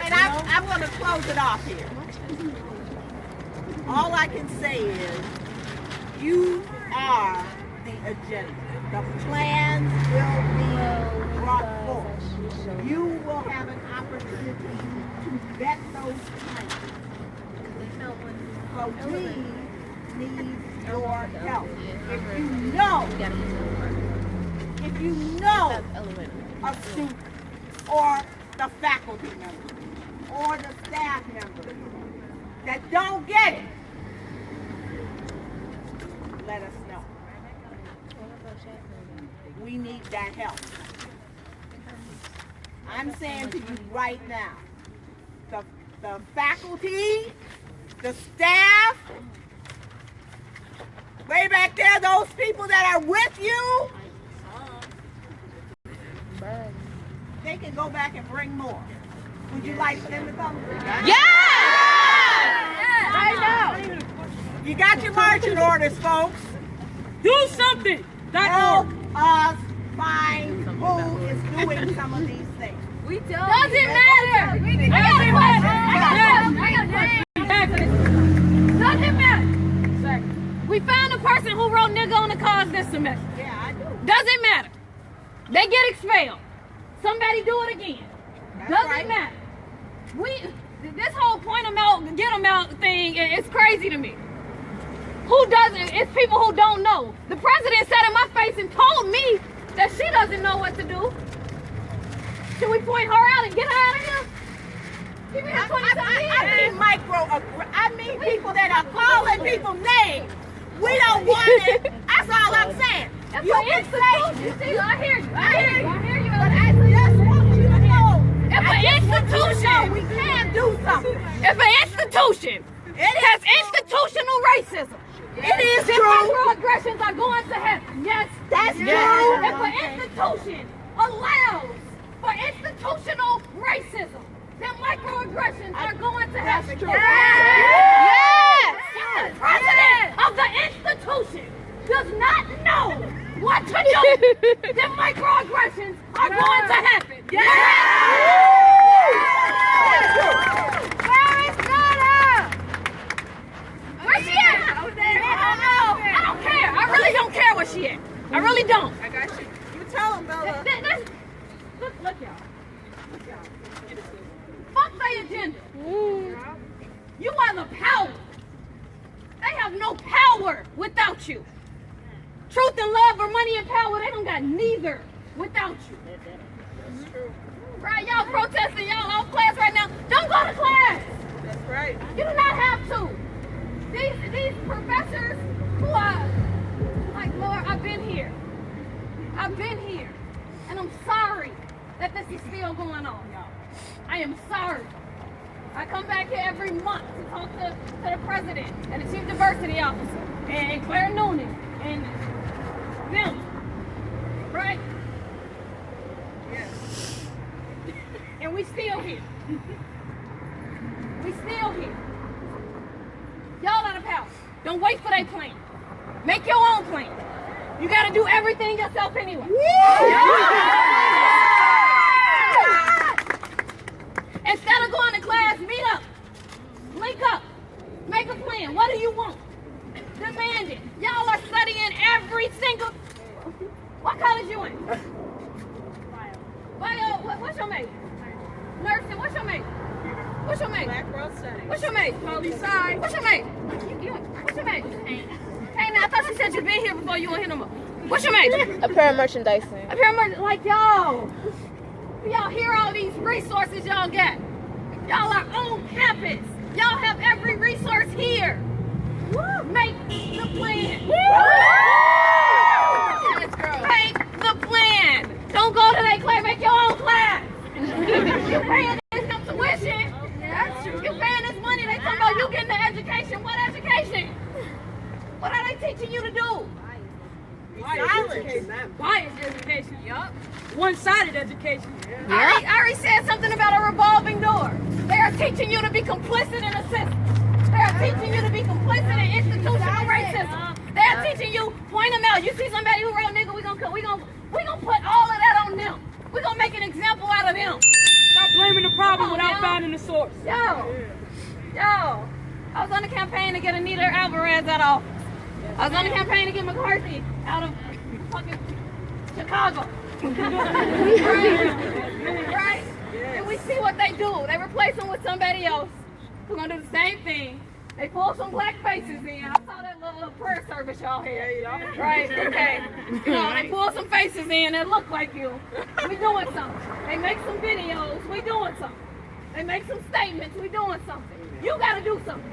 And I'm going to close it off here. All I can say is, you are the agenda. The plans will be brought forth. You will have an opportunity to vet those plans. So we need your help. If you know a student or the faculty member or the staff member that don't get it, let us know. We need that help. I'm saying to you right now, the faculty, the staff, way back there, those people that are with you, they can go back and bring more. Would you like for them to come? I know. You got your marching orders, folks. Do something. Help us find who is doing some of these things. We don't. Doesn't matter. Doesn't matter. We found a person who wrote nigga on the cars this semester. Yeah, I do. Doesn't matter. They get expelled. Somebody do it again. Doesn't right. matter. This whole point them out, get them out thing is crazy to me. Who doesn't? It's people who don't know. The president sat in my face and told me that she doesn't know what to do. Should we point her out and get her out of here? She been here 27 years. I mean people that are calling people names. We don't want it. That's all I'm saying. That's You an can institution. say, I hear you. I hear you. but I just want you to know. If an institution, We can do something. if an institution has institutional racism, It is then true. microaggressions are going to happen. Yes, That's true. If an institution allows for institutional racism, then microaggressions are going to happen. true. Yes. If the president of the institution does not know what to do, then microaggressions are going to happen. Where is Nayah? Where she at? I don't care. I really don't care where she at. I really don't. I got you. You tell them, Bella. Look, y'all. Fuck their agenda. You are the power. They have no power without you. Truth and love or money and power, they don't got neither without you. That's true. Right, y'all protesting, y'all off class right now. Don't go to class. That's right. You do not have to. These professors who are like, Lord, I've been here. And I'm sorry that this is still going on, y'all. I am sorry. I come back here every month to talk to the president and the chief diversity officer and Claire Noonan and them. Right? Yes. And we still here. Y'all out of power. Don't wait for their plan. Make your own plan. You gotta do everything yourself anyway. Instead of going to class, meet up. Link up. Make a plan. What do you want? Demand it. Y'all are studying every single... What college you in? Bio. What's your major? Nursing. What's your major? What's your name? Black World Studies. What's your name? Poli sci. What's your name? What's your name? Hey, now I thought you said you'd been here before. You weren't here no more. What's your major? Apparel merchandising. Apparel, like y'all hear all these resources y'all get. Y'all are on campus. Y'all have every resource here. Make the plan. Yes, girl. Make the plan. Don't go to that class. Make your own class. You paying this tuition. That's true. You paying this money. They talking about you getting the education. What education? What are they teaching you to do? Biased education. Yup. One-sided education. I already said something about a revolving door. They are teaching you to be complicit in a system. They are teaching you to be complicit in institutional racism. They are teaching you, point them out. You see somebody who wrote nigga, we gonna put all of that on them. We gonna make an example out of them. Stop blaming the problem Come on, without now. finding the source. Yo, I was on the campaign to get Anita Alvarez out of office. I was on the campaign to get McCarthy out of fucking Chicago. Right? And we see what they do. They replace them with somebody else who's gonna do the same thing. They pull some black faces in. I saw that little prayer service y'all had. Right? Okay. They pull some faces in that look like you. We doing something. They make some videos. We doing something. They make some statements. We doing something. You gotta do something.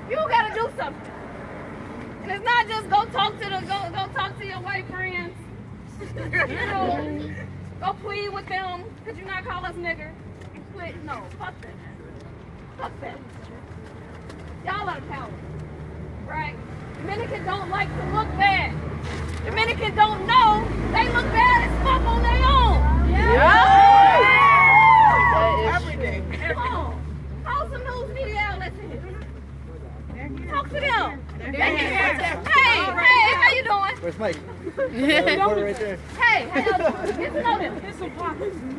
You gotta do something. And it's not just go talk to your white friends. Go plead with them. Could you not call us nigger? Please, no, fuck that. Fuck that. Y'all are the power, right? Dominican don't like to look bad. Dominican don't know they look bad as fuck on their own. Every day. Come on. Call some news media outlets in here. Talk to them. Hey, how you doing? Where's Mike? Hey, how y'all doing? Get to know them.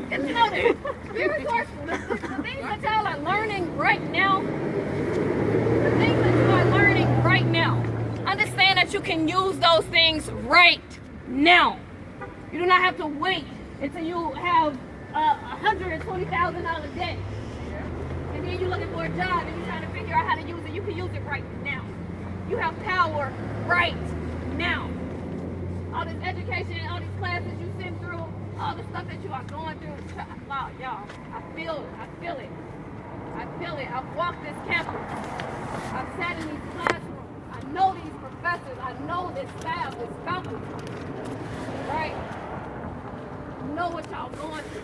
Get to know them. Be resourceful. The things that y'all are learning right now, understand that you can use those things right now. You do not have to wait until you have $120,000 debt. And then you're looking for a job and you're trying to figure out how to use it. You can use it right now. You have power right now. All this education, all these classes you sit through, all the stuff that you are going through. Wow, y'all, I feel it. I've walked this campus. I've sat in these classrooms. I know these professors. I know this staff, this faculty. Right? I know what y'all going through.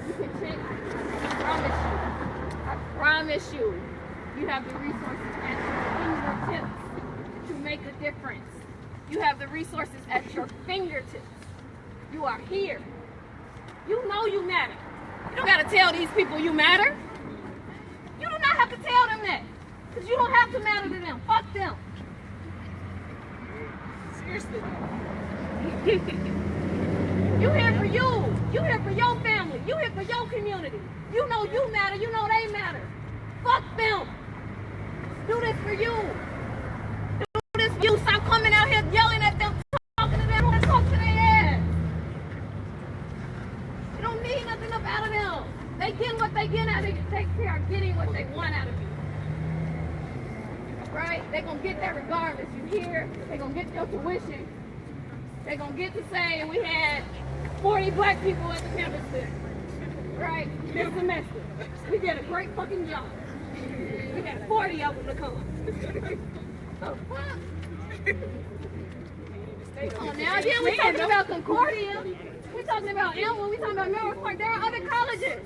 You can change. I promise you, you have the resources at your fingertips to make a difference. You have the resources at your fingertips. You are here. You know you matter. You don't gotta tell these people you matter. You do not have to tell them that. Because you don't have to matter to them. Fuck them. Seriously. You here for you. You here for your family. You here for your community. You know you matter. You know they matter. Fuck them. Do this for you. Do this for you. Stop coming out here yelling at them, talking to them, and talk to their ass. You don't need nothing up out of them. They get what they get out of you. They are getting what they want out of you. Right? They're going to get that regardless. You hear? They're going to get your tuition. They're going to get to say we had 40 black people at the campus there. Right? This semester. We did a great fucking job. We got 40 of them to come. The fuck? Come on now. Yeah, we're talking about Concordia. We're talking about Elmwood. We're talking about Melrose Park. There are other colleges.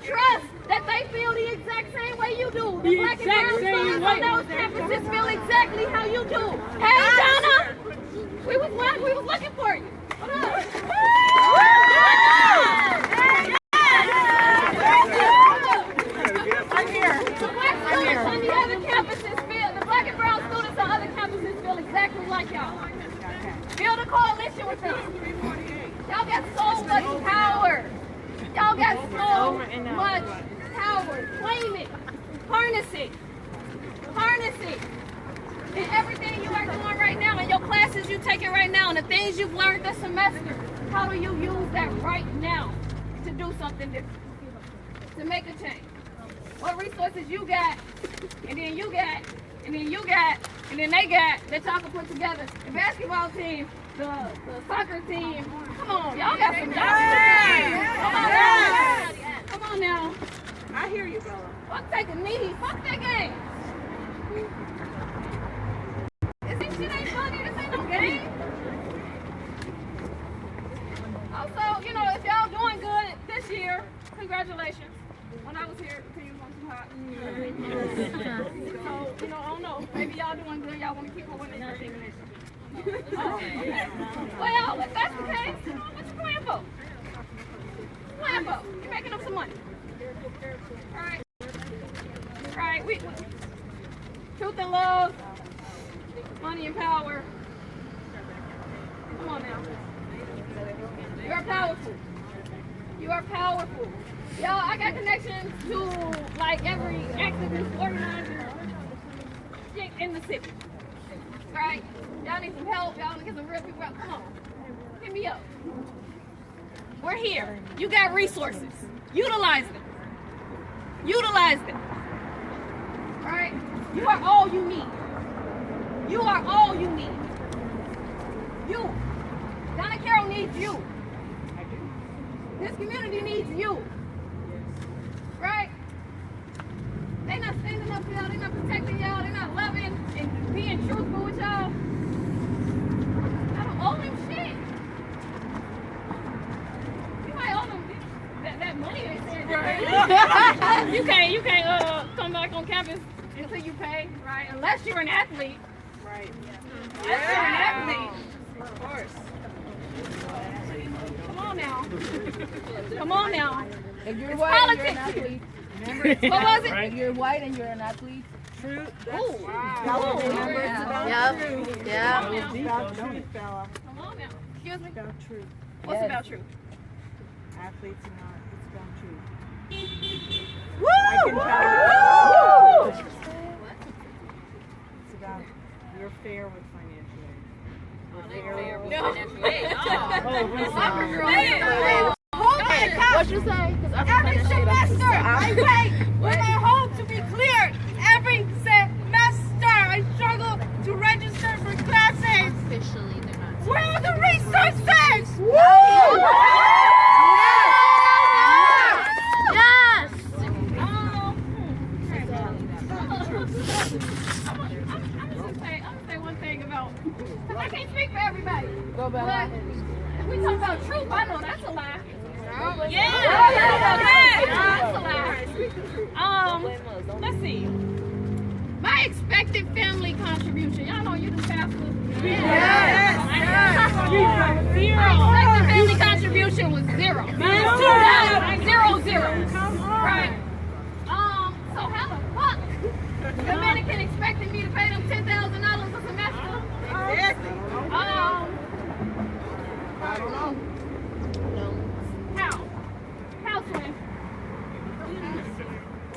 Trust that they feel the exact same way you do. The black and brown students on those campuses feel exactly how you do. Hey, Donna! We was looking for you. What up? I'm here. The black students on the other campuses feel, the black and brown students on other campuses feel exactly like y'all. Build a coalition with them. Y'all got so much power. Y'all got so much power. Claim it. Harness it. Harness it. And everything you are doing right now, and your classes you're taking right now, and the things you've learned this semester, how do you use that right now to do something different? to make a change? What resources you got, and then you got, and then you got, and then they got that y'all can put together? The basketball team, the soccer team. Come on, y'all got some. Come on now. I hear you, Bella. Fuck take a knee. Fuck that game. This shit ain't funny. This ain't no game. Also, you know, if y'all doing good this year, congratulations. When I was here, the team was too hot. So, you know, I don't know. Maybe y'all doing good. Y'all want to keep on winning your team this year. Well, if that's the case, what you playing for? Playing for? You're making up some money. All right. All right. We truth and love, money and power. Come on now. You are powerful. You are powerful. Y'all, I got connections to like every activist organizer in the city. Right? Y'all need some help. Y'all need to get some real people out. Come on. Hit me up. We're here. You got resources. Utilize them. Utilize them. Right? You are all you need. You are all you need. You. Donna Carroll needs you. This community needs you. Right? They not standing up for y'all. They not protecting y'all. They not loving and being truthful with y'all. I don't owe them shit. You might owe them that money they said. Right? you can't come back on campus until you pay, right? Unless you're an athlete. Right. Unless you're an athlete. Of course. Come on now. Come on now. If you're It's white and politics. you're an athlete. What was it? If you're white and you're an athlete. True. Ooh. Y'all remember it's about Yep. truth. Yeah. It's about truth, Bella. Come on now. Excuse me? It's about truth. What's Yes. about truth? Athletes are not. It's about truth. Woo! I can tell you. It's about we're fair with financial aid. We're fair with financial aid. What you say? Every semester, I wait for my home to be cleared. Every semester, I struggle to register for classes. Officially, they're not. Where are the resources? Yes! I'm gonna say one thing about, because I can't speak for everybody. Go back. But if we talk about truth, I know that's a lie. Yeah. That's a lie. Let's see. My expected family contribution. Y'all know you the pastor. Yes. Zero. My expected family contribution was zero. $2. 0. Right. So how the fuck Dominican expected me to pay them $10,000 a semester? Exactly. I don't know. How, Swin?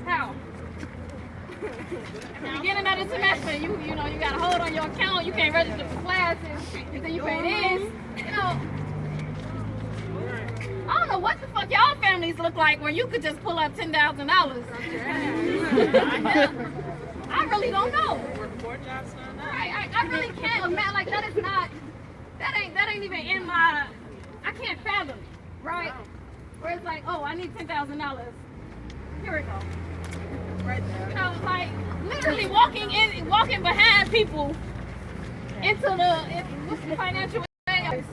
How? At the beginning of the semester, you know, you got to hold on your account. You can't register for classes until you pay this. You know, I don't know what the fuck y'all families look like where you could just pull up $10,000. I really don't know. I really can't imagine. Like that is not. That ain't even in my. I can't fathom it, right? Where it's like, oh, I need $10,000. Here we go. Right there. You know, like literally walking behind people into the financial aid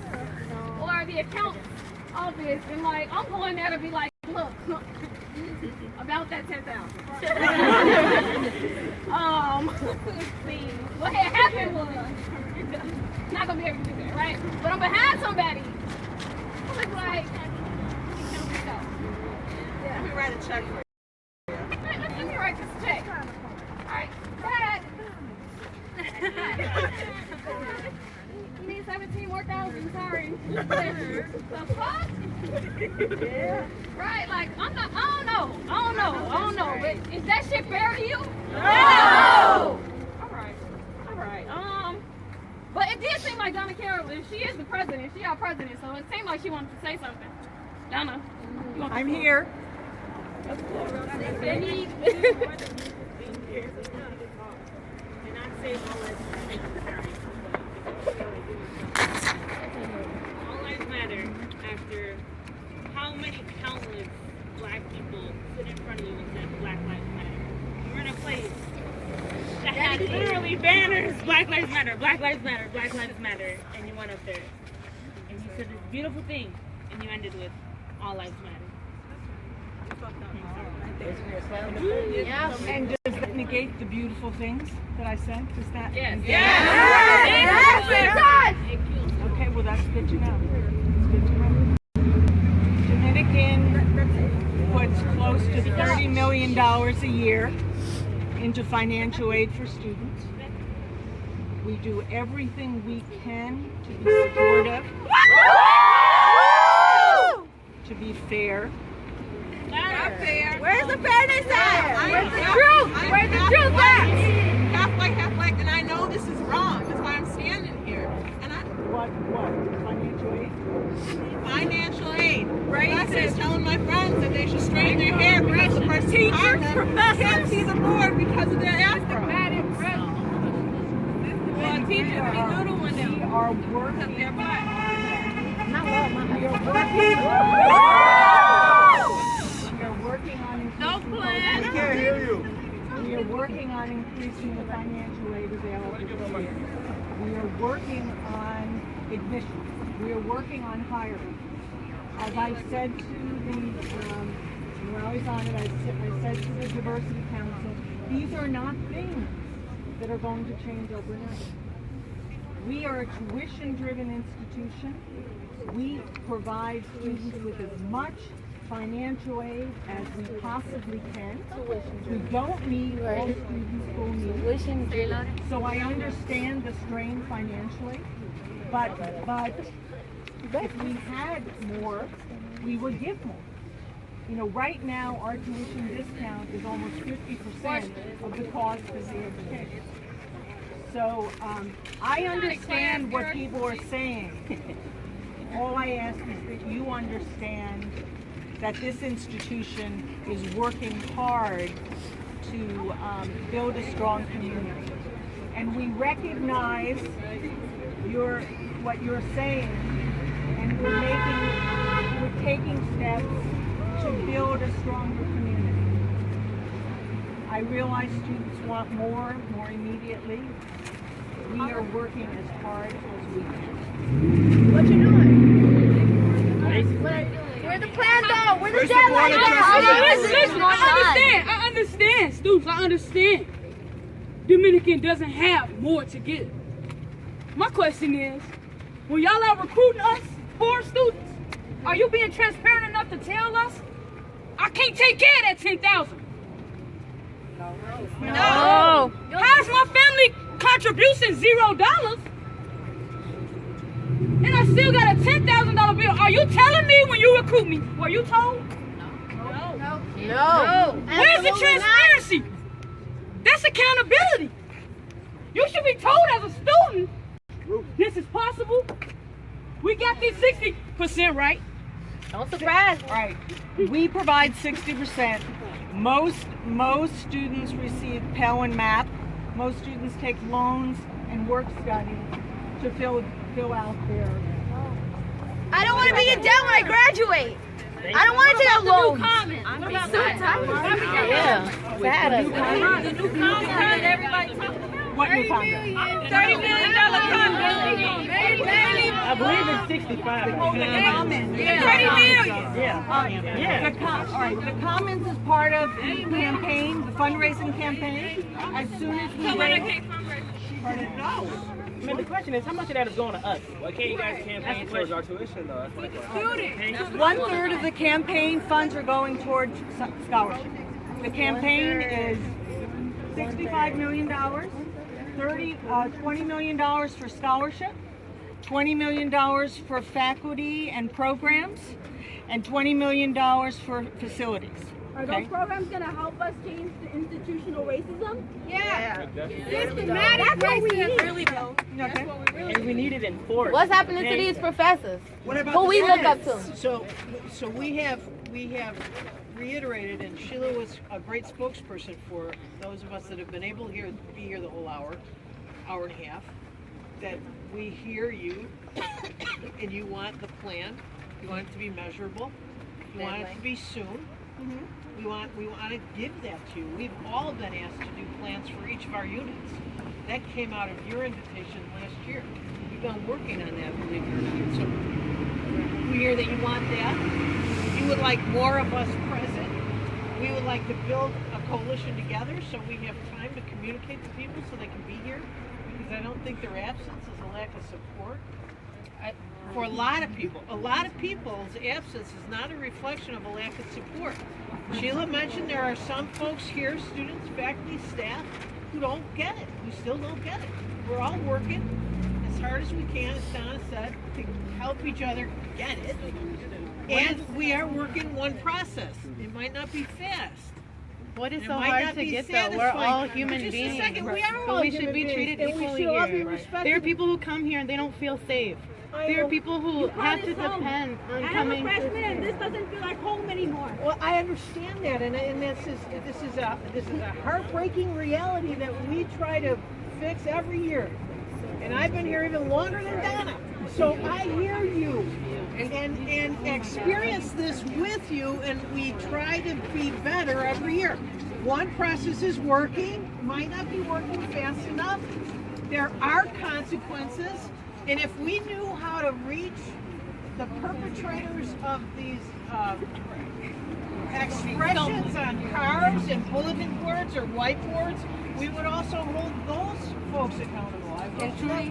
or the account office, and like I'm going there to be like, look, about that $10,000. See, what had happened was not gonna be able to do that, right? But I'm behind somebody. I'm like. Let me write a check for you. Let me write this check. Alright, Dad. You need 17 more thousand, sorry. The fuck? Yeah. Right, like, I don't know. But is that shit fair to you? No! Alright. But it did seem like Donna Carroll, and she is the president, our president, so it seemed like she wanted to say something. Donna, you want to I'm here. All lives matter after how many countless black people sit in front of you and said Black Lives Matter. You're in a place that had literally banners, Black Lives Matter, Black Lives Matter, Black Lives Matter, and you went up there and you said this beautiful thing and you ended with All Lives Matter. Yeah. And does that negate the beautiful things that I said? Does that? Yes. Okay, well that's good to know. That's good to know. Dominican puts close to $30 million a year into financial aid for students. We do everything we can to be supportive, to be fair. Where's the fairness at? Where's the truth? Where's the truth at? Half black, and I know this is wrong. That's why I'm standing here. And What? Financial aid? financial aid. Racist. Telling my friends that they should straighten their hair because the person can't see the board because of their afro. We are working on increasing the financial aid available to students. We are working on admissions. We are working on hiring. As I said to when I was on it, I said to the Diversity Council, these are not things that are going to change overnight. We are a tuition-driven institution. We provide students with as much financial aid as we possibly can. We don't need all students' full needs. So I understand the strain financially, but if we had more, we would give more. You know, right now our tuition discount is almost 50% of the cost of the education. So I understand what people are saying. All I ask is that you understand that this institution is working hard to build a strong community. And we recognize what you're saying, and we're taking steps to build a stronger community. I realize students want more immediately. We are working as hard as we can. What you doing? Where's the plan though? Where's the deadline? Listen, I understand, students, I understand. Dominican doesn't have more to give. My question is, when y'all are recruiting us, poor students, are you being transparent enough to tell us, I can't take care of that 10,000? No. How's my family contribution $0? And I still got a $10,000 bill. Are you telling me when you recruit me? Were you told? No. Where's the transparency? That's accountability. You should be told as a student, this is possible. We got this 60% right. Don't surprise. Right. We provide 60%. Most students receive Pell and MAP. Most students take loans and work study to fill out their. I don't want to be in debt when I graduate. I don't want to take a loan. What about that? Yeah. Sad. The new comment everybody talking about. What new comment? $30 million comment. I believe it's 65. $30 million. Yeah. All right. The Commons is part of the campaign, the fundraising campaign. As soon as we raise. I mean, the question is, how much of that is going to us? Why can't you guys campaign towards our tuition, though? That's my question. 1/3 of the campaign funds are going towards scholarships. The campaign is $65 million, $20 million for scholarship, $20 million for faculty and programs, and $20 million for facilities. Are those programs going to help us change the institutional racism? Yeah. Systematic racism. Really though. Okay. And we need it enforced. What's happening to these professors? What about Who the we look students? up to? So we have reiterated, and Sheila was a great spokesperson for those of us that have been able to be here the whole hour and a half, that we hear you and you want the plan, you want it to be measurable, you want it to be soon. We want to give that to you. We've all been asked to do plans for each of our units. That came out of your invitation last year. We've been working on that, believe it or not. So we hear that you want that. You would like more of us present. We would like to build a coalition together so we have time to communicate to people so they can be here. Because I don't think their absence is a lack of support. For a lot of people's absence is not a reflection of a lack of support. Sheila mentioned there are some folks here, students, faculty, staff, who don't get it, who still don't get it. We're all working as hard as we can, as Donna said, to help each other get it. And we are working one process. It might not be fast. What is so hard to get though? We're all human beings. But we should be treated equally here. There are people who come here and they don't feel safe. There are people who have to depend on coming. I'm a freshman and this doesn't feel like home anymore. Well, I understand that, and this is a heartbreaking reality that we try to fix every year. And I've been here even longer than Donna, so I hear you and experience this with you, and we try to be better every year. One process is working, might not be working fast enough. There are consequences. And if we knew how to reach the perpetrators of these expressions on cars and bulletin boards or whiteboards, we would also hold those folks accountable. And truly,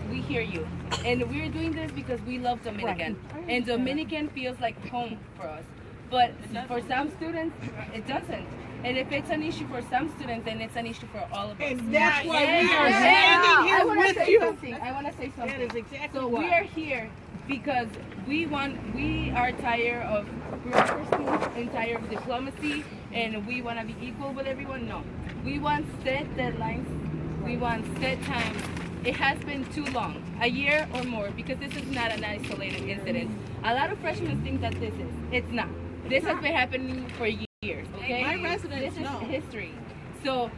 we hear you. And we're doing this because we love Dominican. And Dominican feels like home for us. But for some students, it doesn't. And if it's an issue for some students, then it's an issue for all of us. And that's why we are standing here with you. I want to say something. That is exactly so why. we are here because we are tired of bureaucracy and tired of diplomacy, and we want to be equal with everyone. No. We want set deadlines. We want set times. It has been too long, a year or more, because this is not an isolated incident. A lot of freshmen think that this is. It's not. This has been happening for years, okay? My residents This know. is history. So,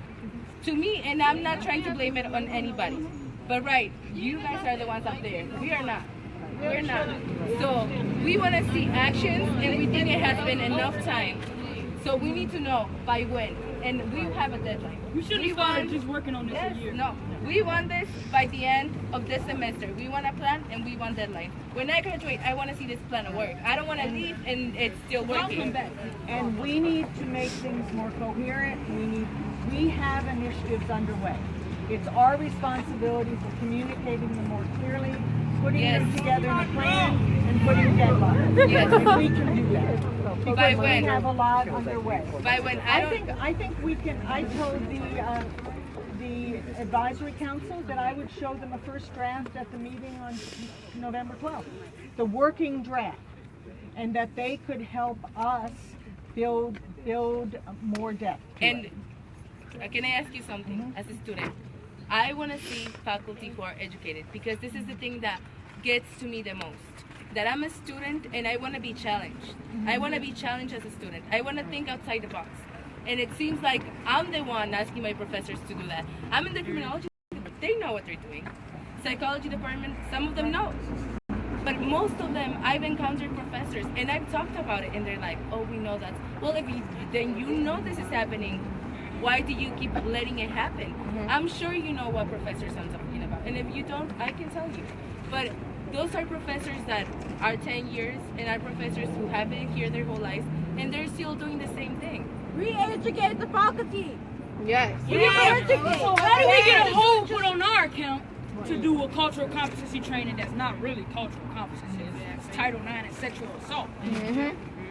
to me, and I'm not trying to blame it on anybody, but right, you guys are the ones up there. We are not. We're not. So, we want to see actions, and we think it has been enough time. So, we need to know by when, and we have a deadline. We should have started just working on this a year. No, we want this by the end of this semester. We want a plan and we want deadline. When I graduate, I want to see this plan work. I don't want to leave and it's still working. And we need to make things more coherent. We have initiatives underway. It's our responsibility for communicating them more clearly, putting them together in a plan, and putting deadlines. Yes. We can do that. Because By when? we have a lot underway. By when? I think we can. I told the advisory council that I would show them a first draft at the meeting on November 12th, the working draft, and that they could help us build more depth. And can I ask you something as a student? I want to see faculty who are educated, because this is the thing that gets to me the most. That I'm a student and I want to be challenged. I want to be challenged as a student. I want to think outside the box. And it seems like I'm the one asking my professors to do that. I'm in the criminology department. They know what they're doing. Psychology department, some of them know. But most of them, I've encountered professors and I've talked about it and they're like, oh, we know that. Well, then you know this is happening. Why do you keep letting it happen? I'm sure you know what professors I'm talking about. And if you don't, I can tell you. But those are professors that are 10 years and are professors who have been here their whole lives and they're still doing the same thing. Re-educate the faculty. Yes. So how do we get a hold put on our account to do a cultural competency training that's not really cultural competency? It's Title IX and sexual assault.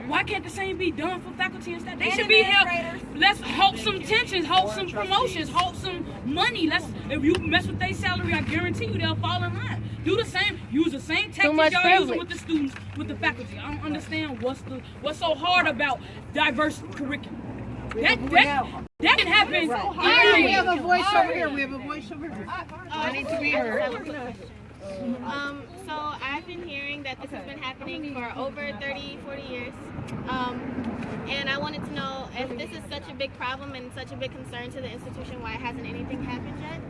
Why can't the same be done for faculty and staff? They should be here. Let's halt some tensions, halt some promotions, halt some money. If you mess with their salary, I guarantee you they'll fall in line. Do the same. Use the same tactics y'all use with the students, with the faculty. I don't understand what's so hard about diverse curriculum. That can happen. We have a voice over here. I need to be heard. So I've been hearing that this has been happening for over 30, 40 years. And I wanted to know if this is such a big problem and such a big concern to the institution, why hasn't anything happened yet?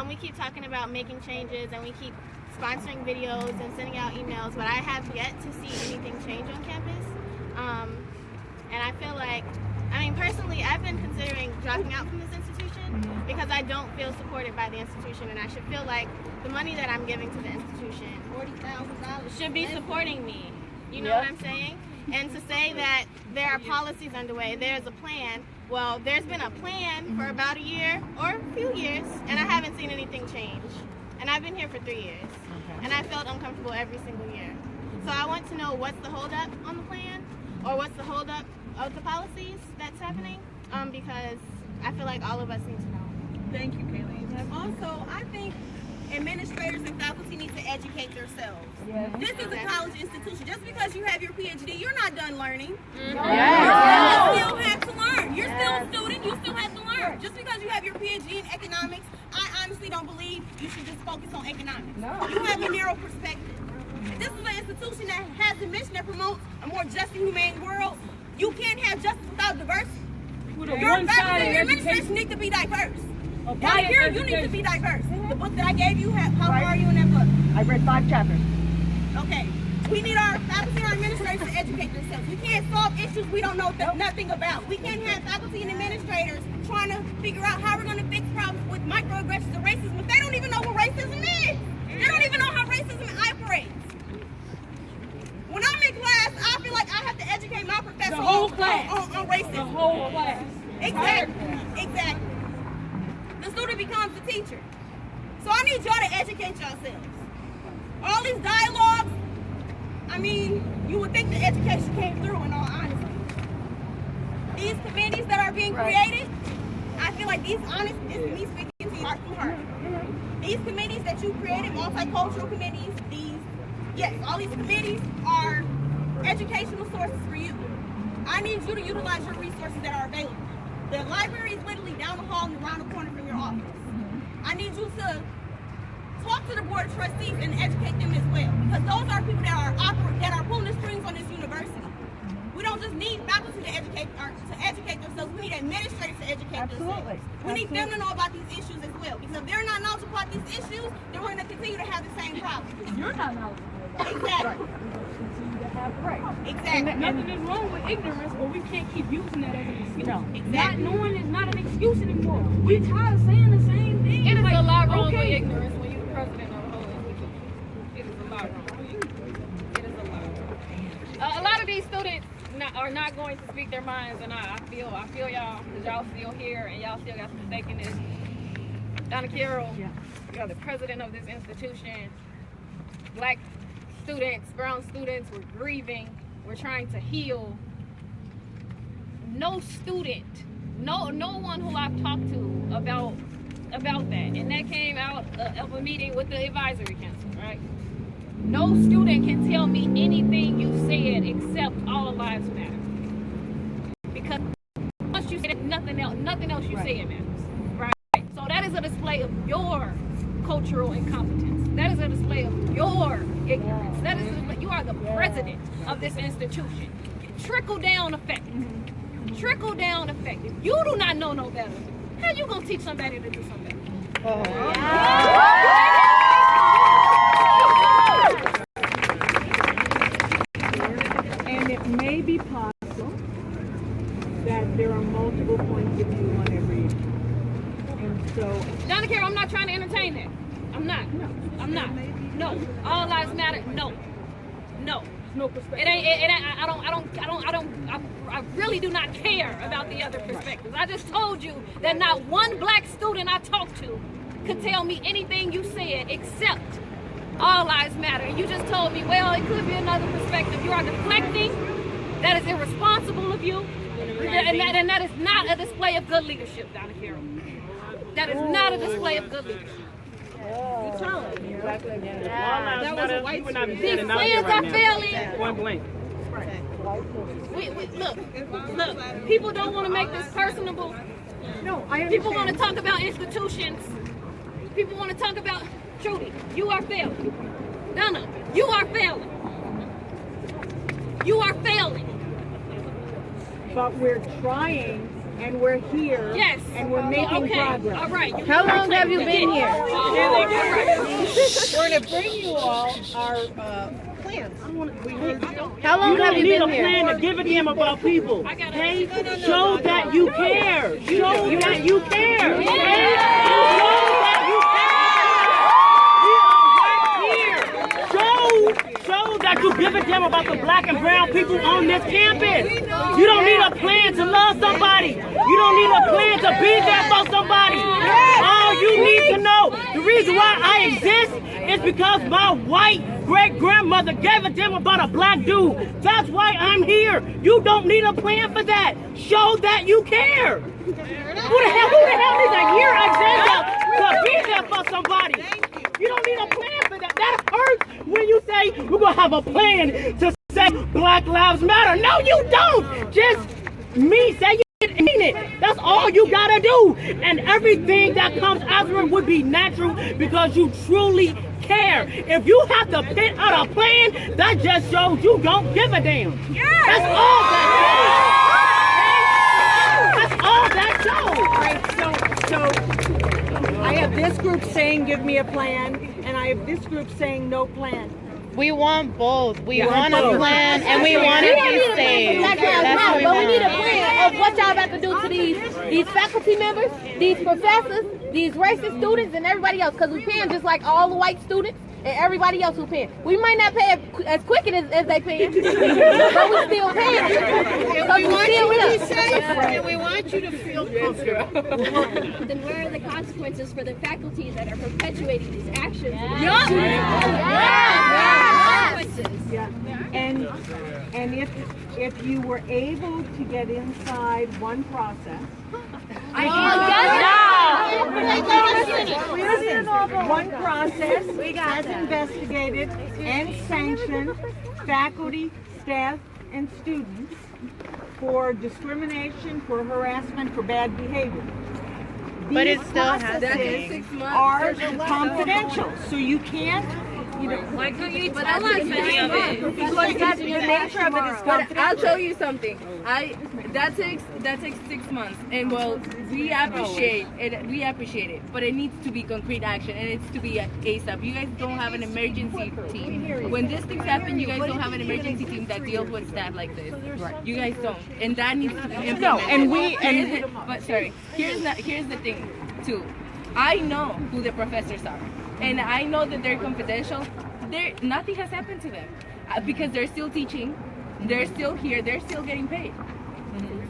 We keep talking about making changes and we keep sponsoring videos and sending out emails, but I have yet to see anything change on campus. And I feel like, personally, I've been considering dropping out from this institution because I don't feel supported by the institution, and I should feel like the money that I'm giving to the institution, $40,000, should be supporting me. You know what I'm saying? And to say that there are policies underway, there's a plan. Well, there's been a plan for about a year or a few years, and I haven't seen anything change. And I've been here for 3 years, and I felt uncomfortable every single year. So I want to know what's the holdup on the plan, or what's the holdup of the policies that's happening, because I feel like all of us need to know. Thank you, Kaylee. Also, I think administrators and faculty need to educate themselves. This is a college institution. Just because you have your PhD, you're not done learning. You still have to learn. You're still a student. You still have to learn. Just because you have your PhD in economics, I honestly don't believe you should just focus on economics. You have a narrow perspective. This is an institution that has a mission that promotes a more just and humane world. You can't have justice without diversity. Your faculty and your administration need to be diverse. Down here, you need to be diverse. The book that I gave you, how far are you in that book? I read 5 chapters. Okay. We need our faculty and our administrators to educate themselves. We can't solve issues we don't know nothing about. We can't have faculty and administrators trying to figure out how we're going to fix problems with microaggressions and racism if they don't even know what racism is. They don't even know how racism operates. When I'm in class, I feel like I have to educate my professor on racism. The whole class. Exactly. The student becomes the teacher. So I need y'all to educate yourselves. All these dialogues, you would think the education came through in all honesty. These committees that are being created, I feel like this is me speaking to you heart to heart. These committees that you created, multicultural committees, all these committees are educational sources for you. I need you to utilize your resources that are available. The library is literally down the hall and around the corner from your office. I need you to talk to the board of trustees and educate them as well, because those are people that are pulling the strings on this university. We don't just need faculty to educate themselves. We need administrators to educate themselves. We need them to know about these issues as well, because if they're not knowledgeable about these issues, then we're going to continue to have the same problem. You're not knowledgeable. Exactly. Exactly. And nothing is wrong with ignorance, but we can't keep using that as an excuse. No, exactly. Not knowing is not an excuse anymore. We tired of saying the same thing. It is a lot wrong with ignorance when you're the president of a whole institution. It is a lot wrong. It is a lot. A lot of these students are not going to speak their minds, and I feel y'all, because y'all still here and y'all still got some stake in this. Donna Carroll, you're the president of this institution. Black students, brown students, we're grieving, we're trying to heal. No student, no one who I've talked to about that, and that came out of a meeting with the advisory council, right? No student can tell me anything you said except all lives matter. Because once you said nothing else you say matters, right? So that is a display of your cultural incompetence. That is a display of your ignorance. That is you are the president of this institution. Trickle down effect. Trickle down effect. If you do not know no better, how you gonna teach somebody to do something better? And it may be possible that there are multiple points of view on every issue. And so, Donna Carroll, I'm not trying to entertain that. I'm not. No. All lives matter. No. No perspective. It ain't. I really do not care about the other perspectives. I just told you that not one black student I talked to could tell me anything you said except all lives matter. And you just told me, well, it could be another perspective. You are deflecting. That is irresponsible of you. And that is not a display of good leadership, Donna Carroll. That is not a display of good leadership. That was a white man. These plans are failing. Point blank. Look, people don't want to make this personable. no, I understand. People want to talk about institutions. People want to talk about Trudy, you are failing. Nana, you are failing. You are failing. But we're trying, and we're here, Yes. and we're making progress. All right. How long have you been here? We're going to bring you all our plans. We heard you. How long have you need been a here? plan to give a damn about people. Okay? Show that you care. Show that you care. Okay? Show that you care. Show that you give a damn about the black and brown people on this campus. You don't need a plan to love somebody. You don't need a plan to be there for somebody. All you need to know, the reason why I exist is because my white great-grandmother gave a damn about a black dude. That's why I'm here. You don't need a plan for that. Show that you care. Who the hell needs a year agenda to be there for somebody? You don't need a plan for that. That hurts when you say we're going to have a plan to say Black Lives Matter. No, you don't. Just me say it, mean it. That's all you got to do. And everything that comes after it would be natural because you truly care. If you have to pit out a plan, that just shows you don't give a damn. That's all that shows. That's all that shows. So I have this group saying give me a plan, and I have this group saying no plan. We want both. We want a plan and we want to be safe. That's what we But we need a want. plan of what y'all about to do to these faculty members, these professors, these racist students, and everybody else. Because we're paying just like all the white students and everybody else who paying. We might not pay as quick as they paying, but we still paying. And we want you to be safe, and we want you to feel comfortable. Then where are the consequences for the faculty that are perpetuating these actions? And if you were able to get inside one process, one process has investigated and sanctioned faculty, staff, and students for discrimination, for harassment, for bad behavior. But These it still has processes are confidential, so you can't. Why couldn't you tell us any of it? Because the nature of it is confidential. I'll tell you something. That takes 6 months, and well, we appreciate it, but it needs to be concrete action, and it's to be ASAP. You guys don't have an emergency team. When these things happen, you guys don't have an emergency team that deals with stuff like this. You guys don't, and that needs to be implemented. No, but sorry, here's the thing too. I know who the professors are, and I know that they're confidential. Nothing has happened to them because they're still teaching, they're still here, they're still getting paid.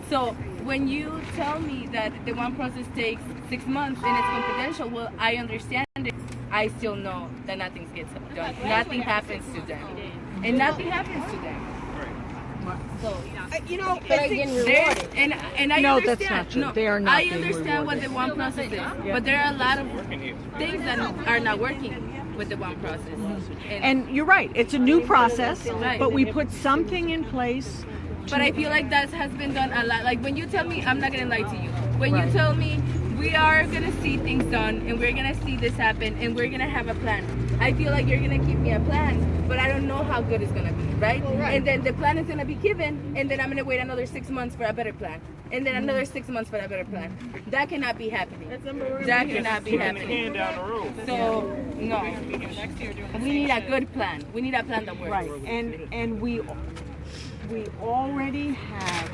So when you tell me that the one process takes 6 months and it's confidential, well, I understand it. I still know that nothing gets done. Nothing happens to them, and nothing happens to them. So They're getting rewarded. and I No, understand. that's not true. No, They are not I being understand what the one process is, but there are a lot of things that are not working with the one process. And you're right, it's a new process, Right. but we put something in place. But I feel like that has been done a lot. Like when you tell me, I'm not gonna lie to you. When you tell me we are gonna see things done and we're gonna see this happen and we're gonna have a plan, I feel like you're gonna give me a plan, but I don't know how good it's gonna be, right? And then the plan is gonna be given, and then I'm gonna wait another 6 months for a better plan, and then another 6 months for a better plan. That cannot be happening. That cannot be happening. So no, we need a good plan. We need a plan that works. Right, and we already have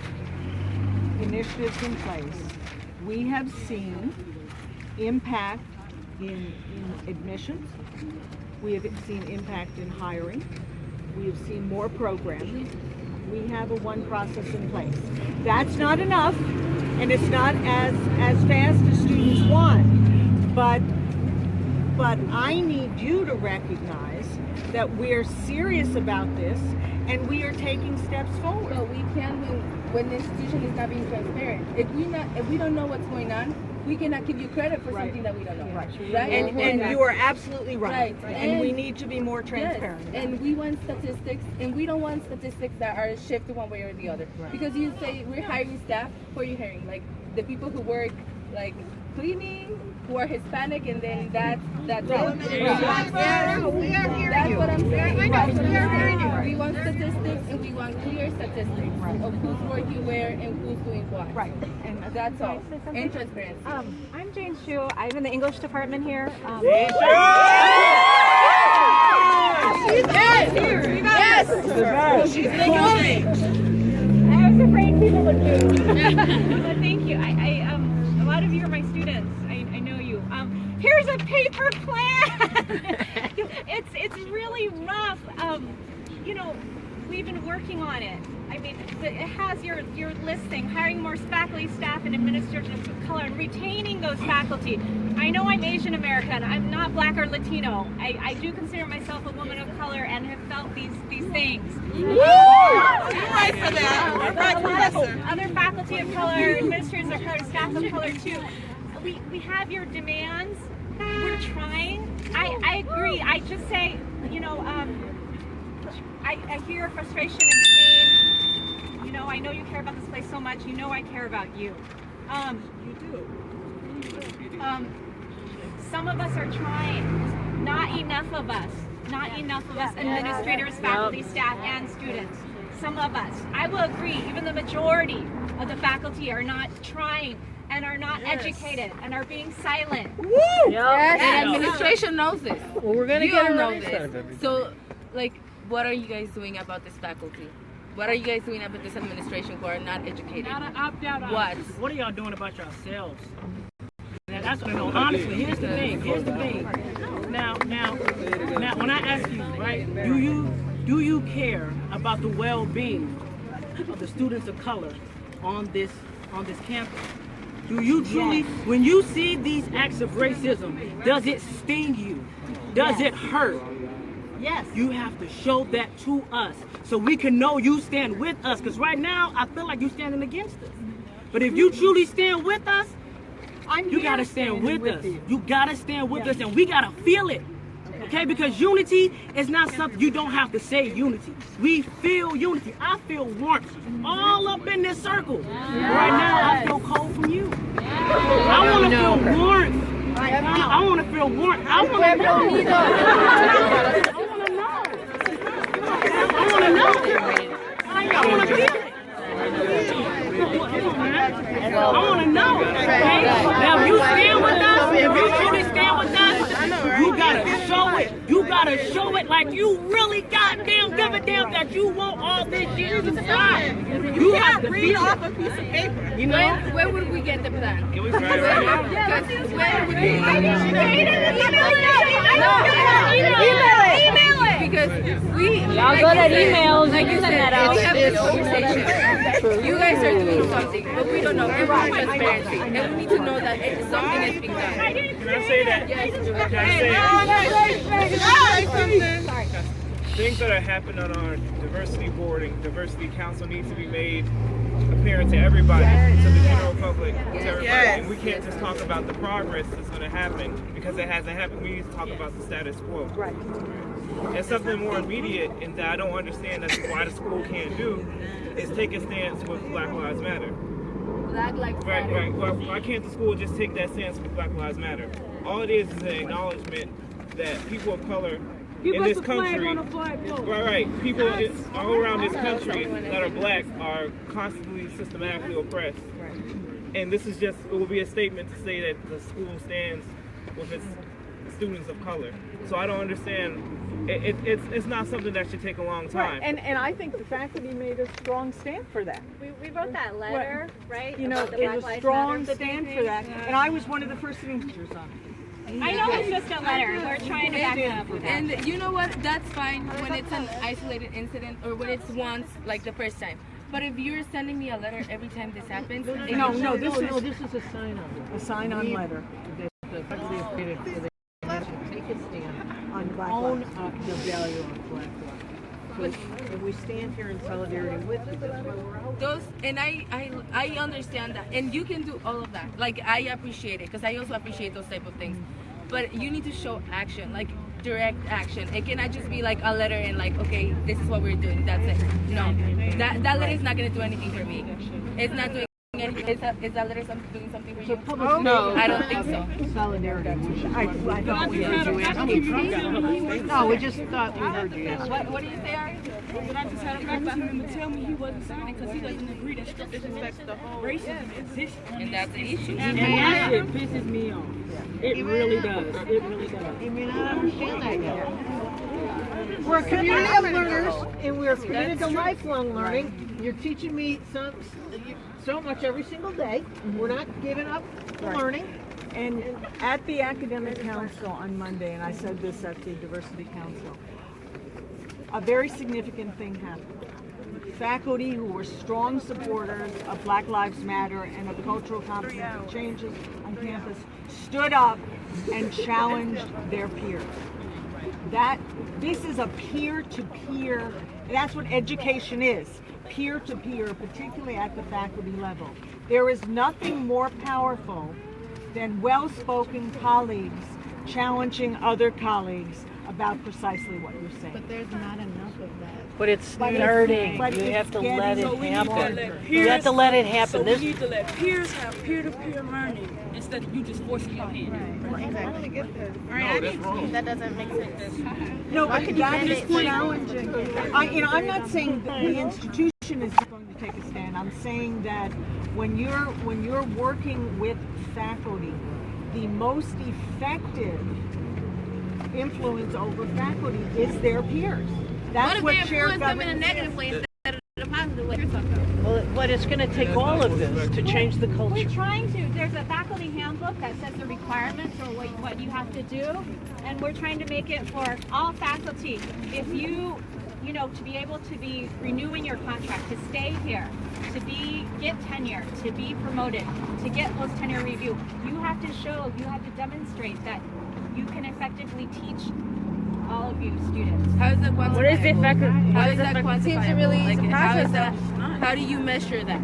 initiatives in place. We have seen impact in admissions. We have seen impact in hiring. We have seen more programs. We have a one process in place. That's not enough, and it's not as fast as students want. But I need you to recognize that we're serious about this, and we are taking steps forward. But we can when the institution is not being transparent. If we don't know what's going on, we cannot give you credit for something that we don't know. Right. And you are absolutely right. And we need to be more transparent. Yes. And we want statistics, and we don't want statistics that are shifted one way or the other. Right. Because you say we're hiring staff, who are you hiring? Like the people who work like cleaning, who are Hispanic, and then that's it. We are hearing That's you. what I'm saying. We That's what I'm are hearing saying. you. We want statistics, and we want clear statistics of who's working where and who's doing what. Right. And That's all. And transparency. I'm Jane Shu. I'm in the English department here. Yes! she's in English. I was afraid people would do. But thank you. A lot of you are my students. I know you. Here's a paper plan. It's really rough. You know, we've been working on it. I mean, it has your listing, hiring more faculty, staff, and administrators of color, and retaining those faculty. I know I'm Asian American. I'm not Black or Latino. I do consider myself a woman of color and have felt these things. Right for that. Other faculty of color, administrators of color, staff of color too. We have your demands. We're trying. I agree. I just say, you know, I hear frustration and pain. You know, I know you care about this place so much. You know I care about you. You do. Some of us are trying. Not enough of us. Not enough of us, administrators, faculty, staff, and students. Some of us. I will agree, even the majority of the faculty are not trying and are not educated and are being silent. Yes. And administration knows this. Well, we're gonna You get all a know raise. this. So, like, what are you guys doing about this faculty? What are you guys doing about this administration who are not educated? Not an opt-out. What? What are y'all doing about yourselves? Now, that's what I know. Honestly, here's the thing. Here's the thing. Now, when I ask you, right, do you care about the well-being of the students of color on this campus? Do you truly, when you see these acts of racism, does it sting you? Does it hurt? Yes. You have to show that to us so we can know you stand with us. Because right now, I feel like you're standing against us. But if you truly stand with us, you got to stand with us. You got to stand with us, and we got to feel it. Okay? Because unity is not something you don't have to say unity. We feel unity. I feel warmth all up in this circle. Right now, I feel cold from you. I want to feel warmth. I want to feel warmth. I want to know. I want to know. I want to feel it. I want to know. Okay? Now, if you stand with us, if you truly stand with us, you gotta show it. You gotta show it like you really goddamn give a damn that you want all this shit to stop. You have to read off a piece of paper. You know? Where would we get the plan? Can we try it right now? Because where would we Email it. Because we Y'all go to emails, like you you send said, that out. we have this conversation. You guys are doing something, but we don't know. We want transparency, and we need to know that something is being done. Can I say that? Yes. Can I say things that are happening on our diversity board and diversity council need to be made apparent to everybody, to the general public, to everybody. And we can't just talk about the progress that's going to happen because it hasn't happened. We need to talk about the status quo. Right. And something more immediate, and that I don't understand that's why the school can't do, is take a stance with Black Lives Matter. Black Lives Matter. Right. Well, why can't the school just take that stance with Black Lives Matter? All it is an acknowledgement that people of color in this country, right, people all around this country that are black are constantly systematically oppressed. And this is just, it will be a statement to say that the school stands with its students of color. So I don't understand. It's not something that should take a long time. Right. And I think the faculty made a strong stand for that. We wrote that letter, right? You know, about the it Black was Lives strong Matter stand thing. for that. And I was one of the first signatures on it. I know it's just a letter. We're trying to back it up. And you know what? That's fine when it's an isolated incident or when it's once, like the first time. But if you're sending me a letter every time this happens, This is a sign-on. A sign-on letter. The faculty have created for the take a stand on Black own the value of Black lives. And we stand here in solidarity with you. That's why we're out. those, and I understand that, and you can do all of that. Like, I appreciate it because I also appreciate those type of things. But you need to show action, like direct action. It cannot just be like a letter and like, okay, this is what we're doing. That's it. No, that letter is not gonna do anything for me. It's not doing anything Is that letter doing something for you? No, I don't think so. Solidarity. I thought we heard you ask me. No, we just thought we heard you ask. What do you say, Ari? But I just had a faculty member tell me he wasn't signing because he doesn't agree that racism exists. And that's the issue. And that shit pisses me off. It really does. It really does. You may not understand that yet. We're a community of learners, and we're committed to lifelong learning. You're teaching me so much every single day. We're not giving up learning. And at the Academic Council on Monday, and I said this at the Diversity Council, a very significant thing happened. Faculty who were strong supporters of Black Lives Matter and of cultural competency changes on campus stood up and challenged their peers. This is a peer-to-peer, that's what education is, peer-to-peer, particularly at the faculty level. There is nothing more powerful than well-spoken colleagues challenging other colleagues about precisely what you're saying. But there's not enough of that. But it's starting. You have to let it happen. You have to let it happen. So we need to let peers have peer-to-peer learning instead of you just forcing your hand. Exactly. That doesn't make sense. No, but that is challenging. I'm not saying that the institution is going to take a stand. I'm saying that when you're working with faculty, the most effective influence over faculty is their peers. That's what shared governance in a negative way instead of a positive way. Well, but it's going to take all of this to change the culture. We're trying to. There's a faculty handbook that says the requirements or what you have to do, and we're trying to make it for all faculty. If you to be able to be renewing your contract, to stay here, to get tenure, to be promoted, to get post-tenure review, you have to demonstrate that you can effectively teach all of you students. How is that quantifiable? What is effective? How is that quantifiable? Seems to really how do you measure that?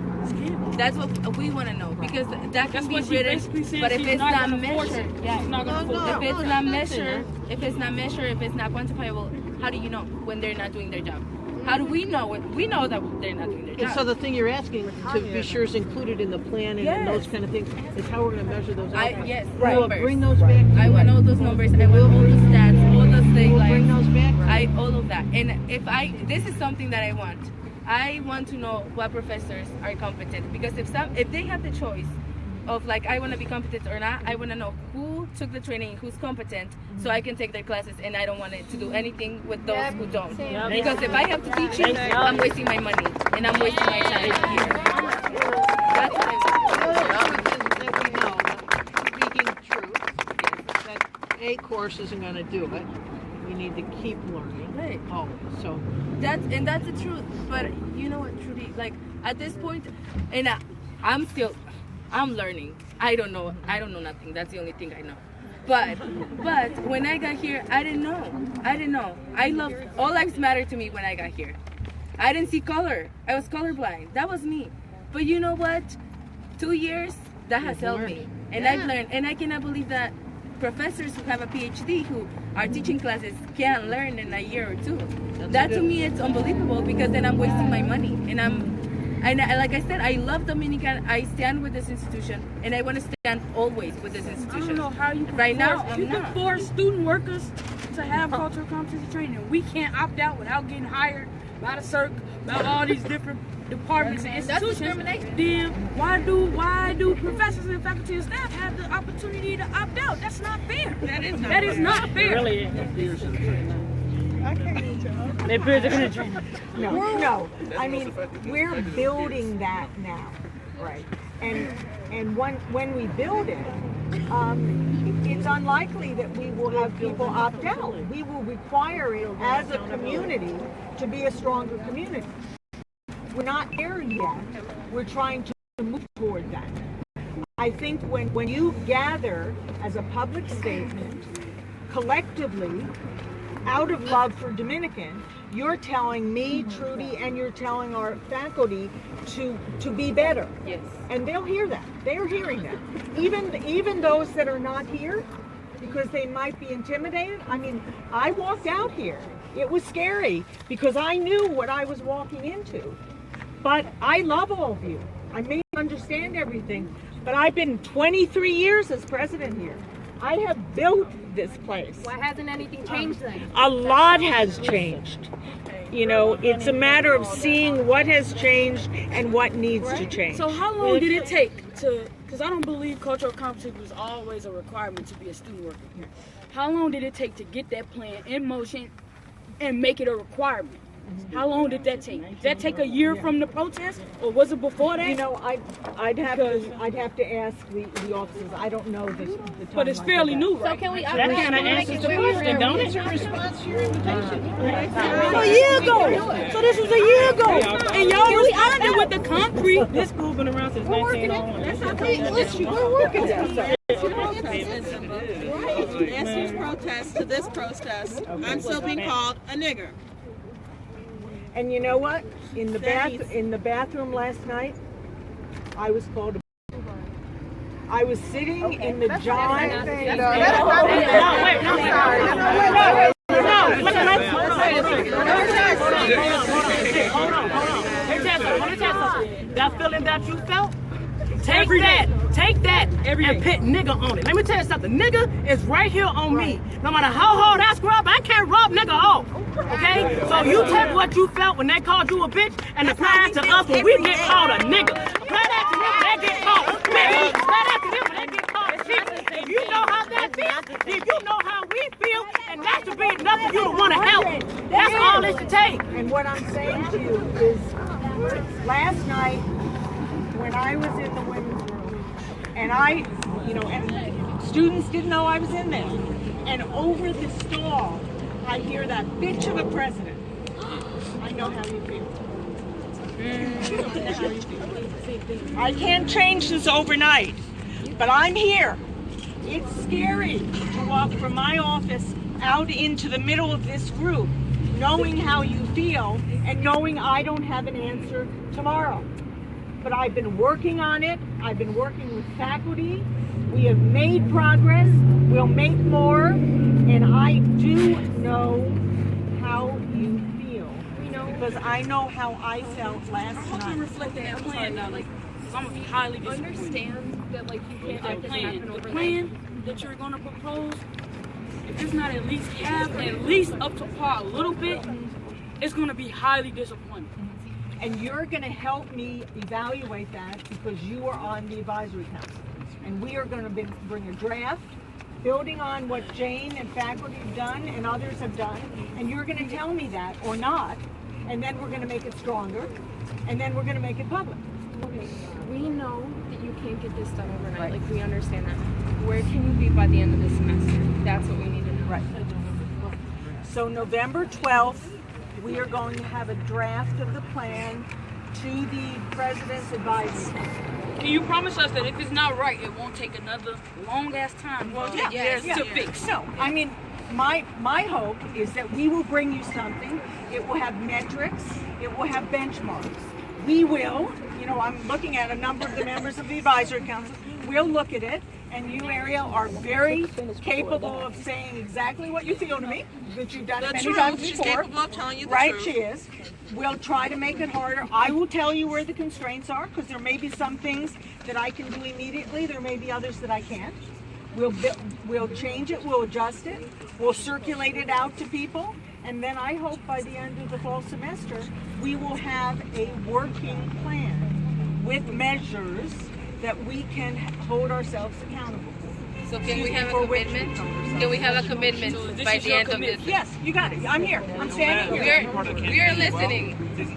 That's what we want to know, because that can be written, but if it's not measured, if it's not quantifiable, how do you know when they're not doing their job? How do we know it? We know that they're not doing their job. And so the thing you're asking to be sure is included in the plan and those kind of things is how we're going to measure those outcomes. Yes, Right. numbers. Bring those back. I want all those numbers. I want all the stats, all those things. We'll bring those back. All of that. And this is something that I want. I want to know what professors are competent, because if they have the choice of I want to be competent or not, I want to know who took the training, who's competent, so I can take their classes, and I don't want it to do anything with those who don't. Because if I have to teach you, I'm wasting my money and I'm wasting my time here. That's what I That we know, speaking truth, that a course isn't going to do it. We need to keep learning. Right. Always. So that's the truth. But you know what, Trudy? At this point, and I'm learning. I don't know nothing. That's the only thing I know. But when I got here, I didn't know. All lives matter to me when I got here. I didn't see color. I was colorblind. That was me. But you know what? 2 years, that has helped me. And I've learned. And I cannot believe that professors who have a PhD who are teaching classes can't learn in a year or two. That to me, it's unbelievable, because then I'm wasting my money. And like I said, I love Dominican. I stand with this institution, and I want to stand always with this institution. I don't know how you can can force student workers to have cultural competency training. We can't opt out without getting hired by the CERC, by all these different departments and institutions. That's discrimination. Then why do professors and faculty and staff have the opportunity to opt out? That's not fair. That is not fair. It really is. Their peers are going to train. No. I mean, we're building that now, right? And when we build it, it's unlikely that we will have people opt out. We will require it as a community to be a stronger community. We're not there yet. We're trying to move toward that. I think when you gather as a public statement, collectively, out of love for Dominican, you're telling me, Trudy, and you're telling our faculty to be better. Yes. And they'll hear that. They're hearing that. Even those that are not here, because they might be intimidated. I mean, I walked out here. It was scary because I knew what I was walking into. But I love all of you. I made understand everything, but I've been 23 years as president here. I have built this place. Why hasn't anything changed then? A lot has changed. You know, it's a matter of seeing what has changed and what needs to change. So how long did it take to, because I don't believe cultural competency was always a requirement to be a student worker here. How long did it take to get that plan in motion and make it a requirement? How long did that take? Did that take a year from the protest, or was it before that? You know, I'd have to ask the officers. I don't know the time. But it's fairly new, right? So can we? That kind of answers the question, don't it? Response to your invitation. So a year ago. So this was a year ago. And y'all responded with the concrete. This school been around since 1901. We're working it. Last year's protest to this protest, I'm still being called a nigger. And you know what? In the bathroom last night, I was called a. I was sitting in the John. That feeling that you felt, take that, and put nigga on it. Let me tell you something. Nigga is right here on me. No matter how hard I scrub, I can't rub nigga off. Okay? So you take what you felt when they called you a bitch and apply it to us when we get called a nigga. Apply that to them when they get called a bitch. Apply that to them when they get called a shit. If you know how that feels, if you know how we feel, and that should be enough for you to want to help. That's all it should take. And what I'm saying to you is, last night, when I was in the women's room, and and students didn't know I was in there, and over the stall, I hear that bitch of a president. I know how you feel. I can't change this overnight, but I'm here. It's scary to walk from my office out into the middle of this group, knowing how you feel and knowing I don't have an answer tomorrow. But I've been working on it. I've been working with faculty. We have made progress. We'll make more. And I do know how you feel. Because I know how I felt last night. I hope you reflect that plan now. Like, I'm going to be highly disappointed. Understand that like you can't The plan that you're going to propose, if it's not at least half, at least up to par a little bit, it's going to be highly disappointing. And you're going to help me evaluate that because you are on the advisory council. And we are going to bring a draft, building on what Jane and faculty have done and others have done. And you're going to tell me that or not. And then we're going to make it stronger. And then we're going to make it public. Okay, we know that you can't get this done overnight. Right. Like, we understand that. Where can you be by the end of this semester? That's what we need to know. Right. So November 12th, we are going to have a draft of the plan to the President's Advisory Council. Can you promise us that if it's not right, it won't take another long-ass time to fix? No, I mean, my hope is that we will bring you something. It will have metrics. It will have benchmarks. We will, I'm looking at a number of the members of the Advisory Council. We'll look at it. And you, Ariel, are very capable of saying exactly what you feel to me, that you've done it many times before. She's capable of telling you the truth. Right, she is. We'll try to make it harder. I will tell you where the constraints are, because there may be some things that I can do immediately. There may be others that I can't. We'll change it. We'll adjust it. We'll circulate it out to people. And then I hope by the end of the fall semester, we will have a working plan with measures that we can hold ourselves accountable for. So can we have a commitment? Can we have a commitment by the end of this? Yes, you got it. I'm here. I'm standing here. We are listening.